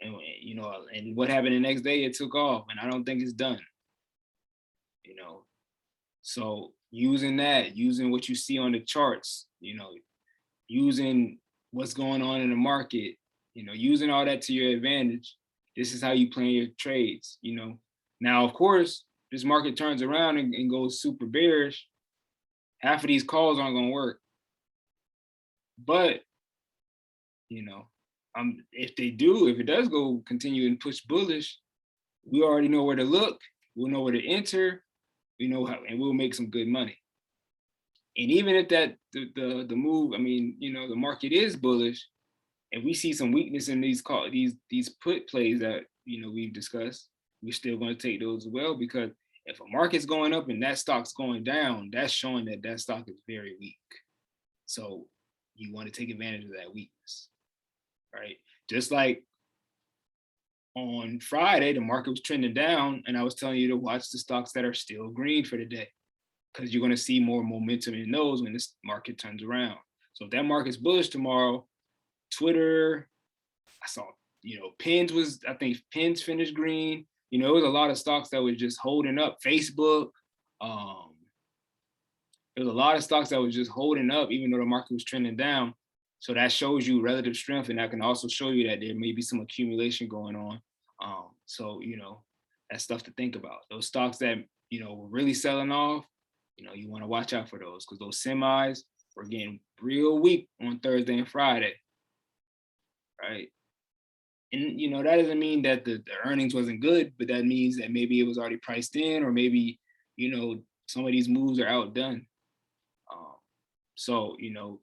And you know, and what happened the next day? It took off, and I don't think it's done. You know, so using that, using what you see on the charts, you know, using what's going on in the market, you know, using all that to your advantage. This is how you plan your trades, you know. Now, of course, this market turns around and goes super bearish. Half of these calls aren't going to work. But, you know, if they do, if it does go continue and push bullish, we already know where to look. We'll know where to enter. We know how, and we'll make some good money. And even if that the move, I mean, you know, the market is bullish, and we see some weakness in these put plays that, you know, we've discussed, we're still going to take those as well, because if a market's going up and that stock's going down, that's showing that that stock is very weak. So you want to take advantage of that weakness, right? Just like on Friday, the market was trending down, and I was telling you to watch the stocks that are still green for the day, because you're going to see more momentum in those when this market turns around. So if that market's bullish tomorrow, Twitter, I saw, you know, I think Pins finished green. You know, it was a lot of stocks that was just holding up. Facebook, there was a lot of stocks that was just holding up, even though the market was trending down. So that shows you relative strength, and that can also show you that there may be some accumulation going on. So, you know, that's stuff to think about. Those stocks that, you know, were really selling off, you know, you want to watch out for those, because those semis were getting real weak on Thursday and Friday, right? And, you know, that doesn't mean that the earnings wasn't good, but that means that maybe it was already priced in, or maybe, you know, some of these moves are outdone. So, you know,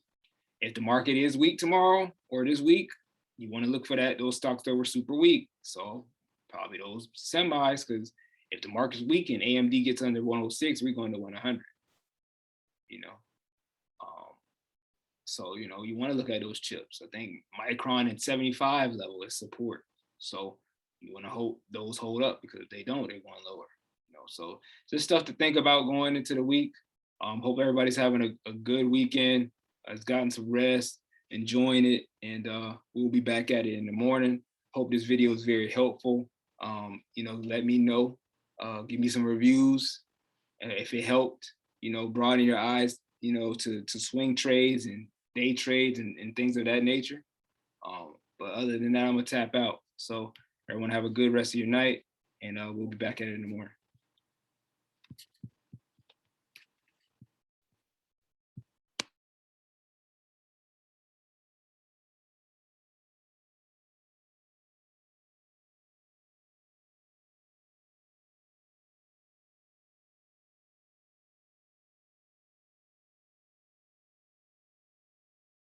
if the market is weak tomorrow or this week, you want to look for those stocks that were super weak. So probably those semis, because if the market's weak and AMD gets under 106, we're going to 100, you know. So, you know, you want to look at those chips. I think Micron at 75 level is support. So you want to hope those hold up, because if they don't, they're going lower. You know, so just stuff to think about going into the week. Hope everybody's having a good weekend, has gotten some rest, enjoying it, and we'll be back at it in the morning. Hope this video is very helpful. You know, let me know, give me some reviews if it helped, you know, broaden your eyes, you know, to swing trades and day trades and things of that nature. But other than that, I'm gonna tap out. So everyone have a good rest of your night, and we'll be back at it in the morning.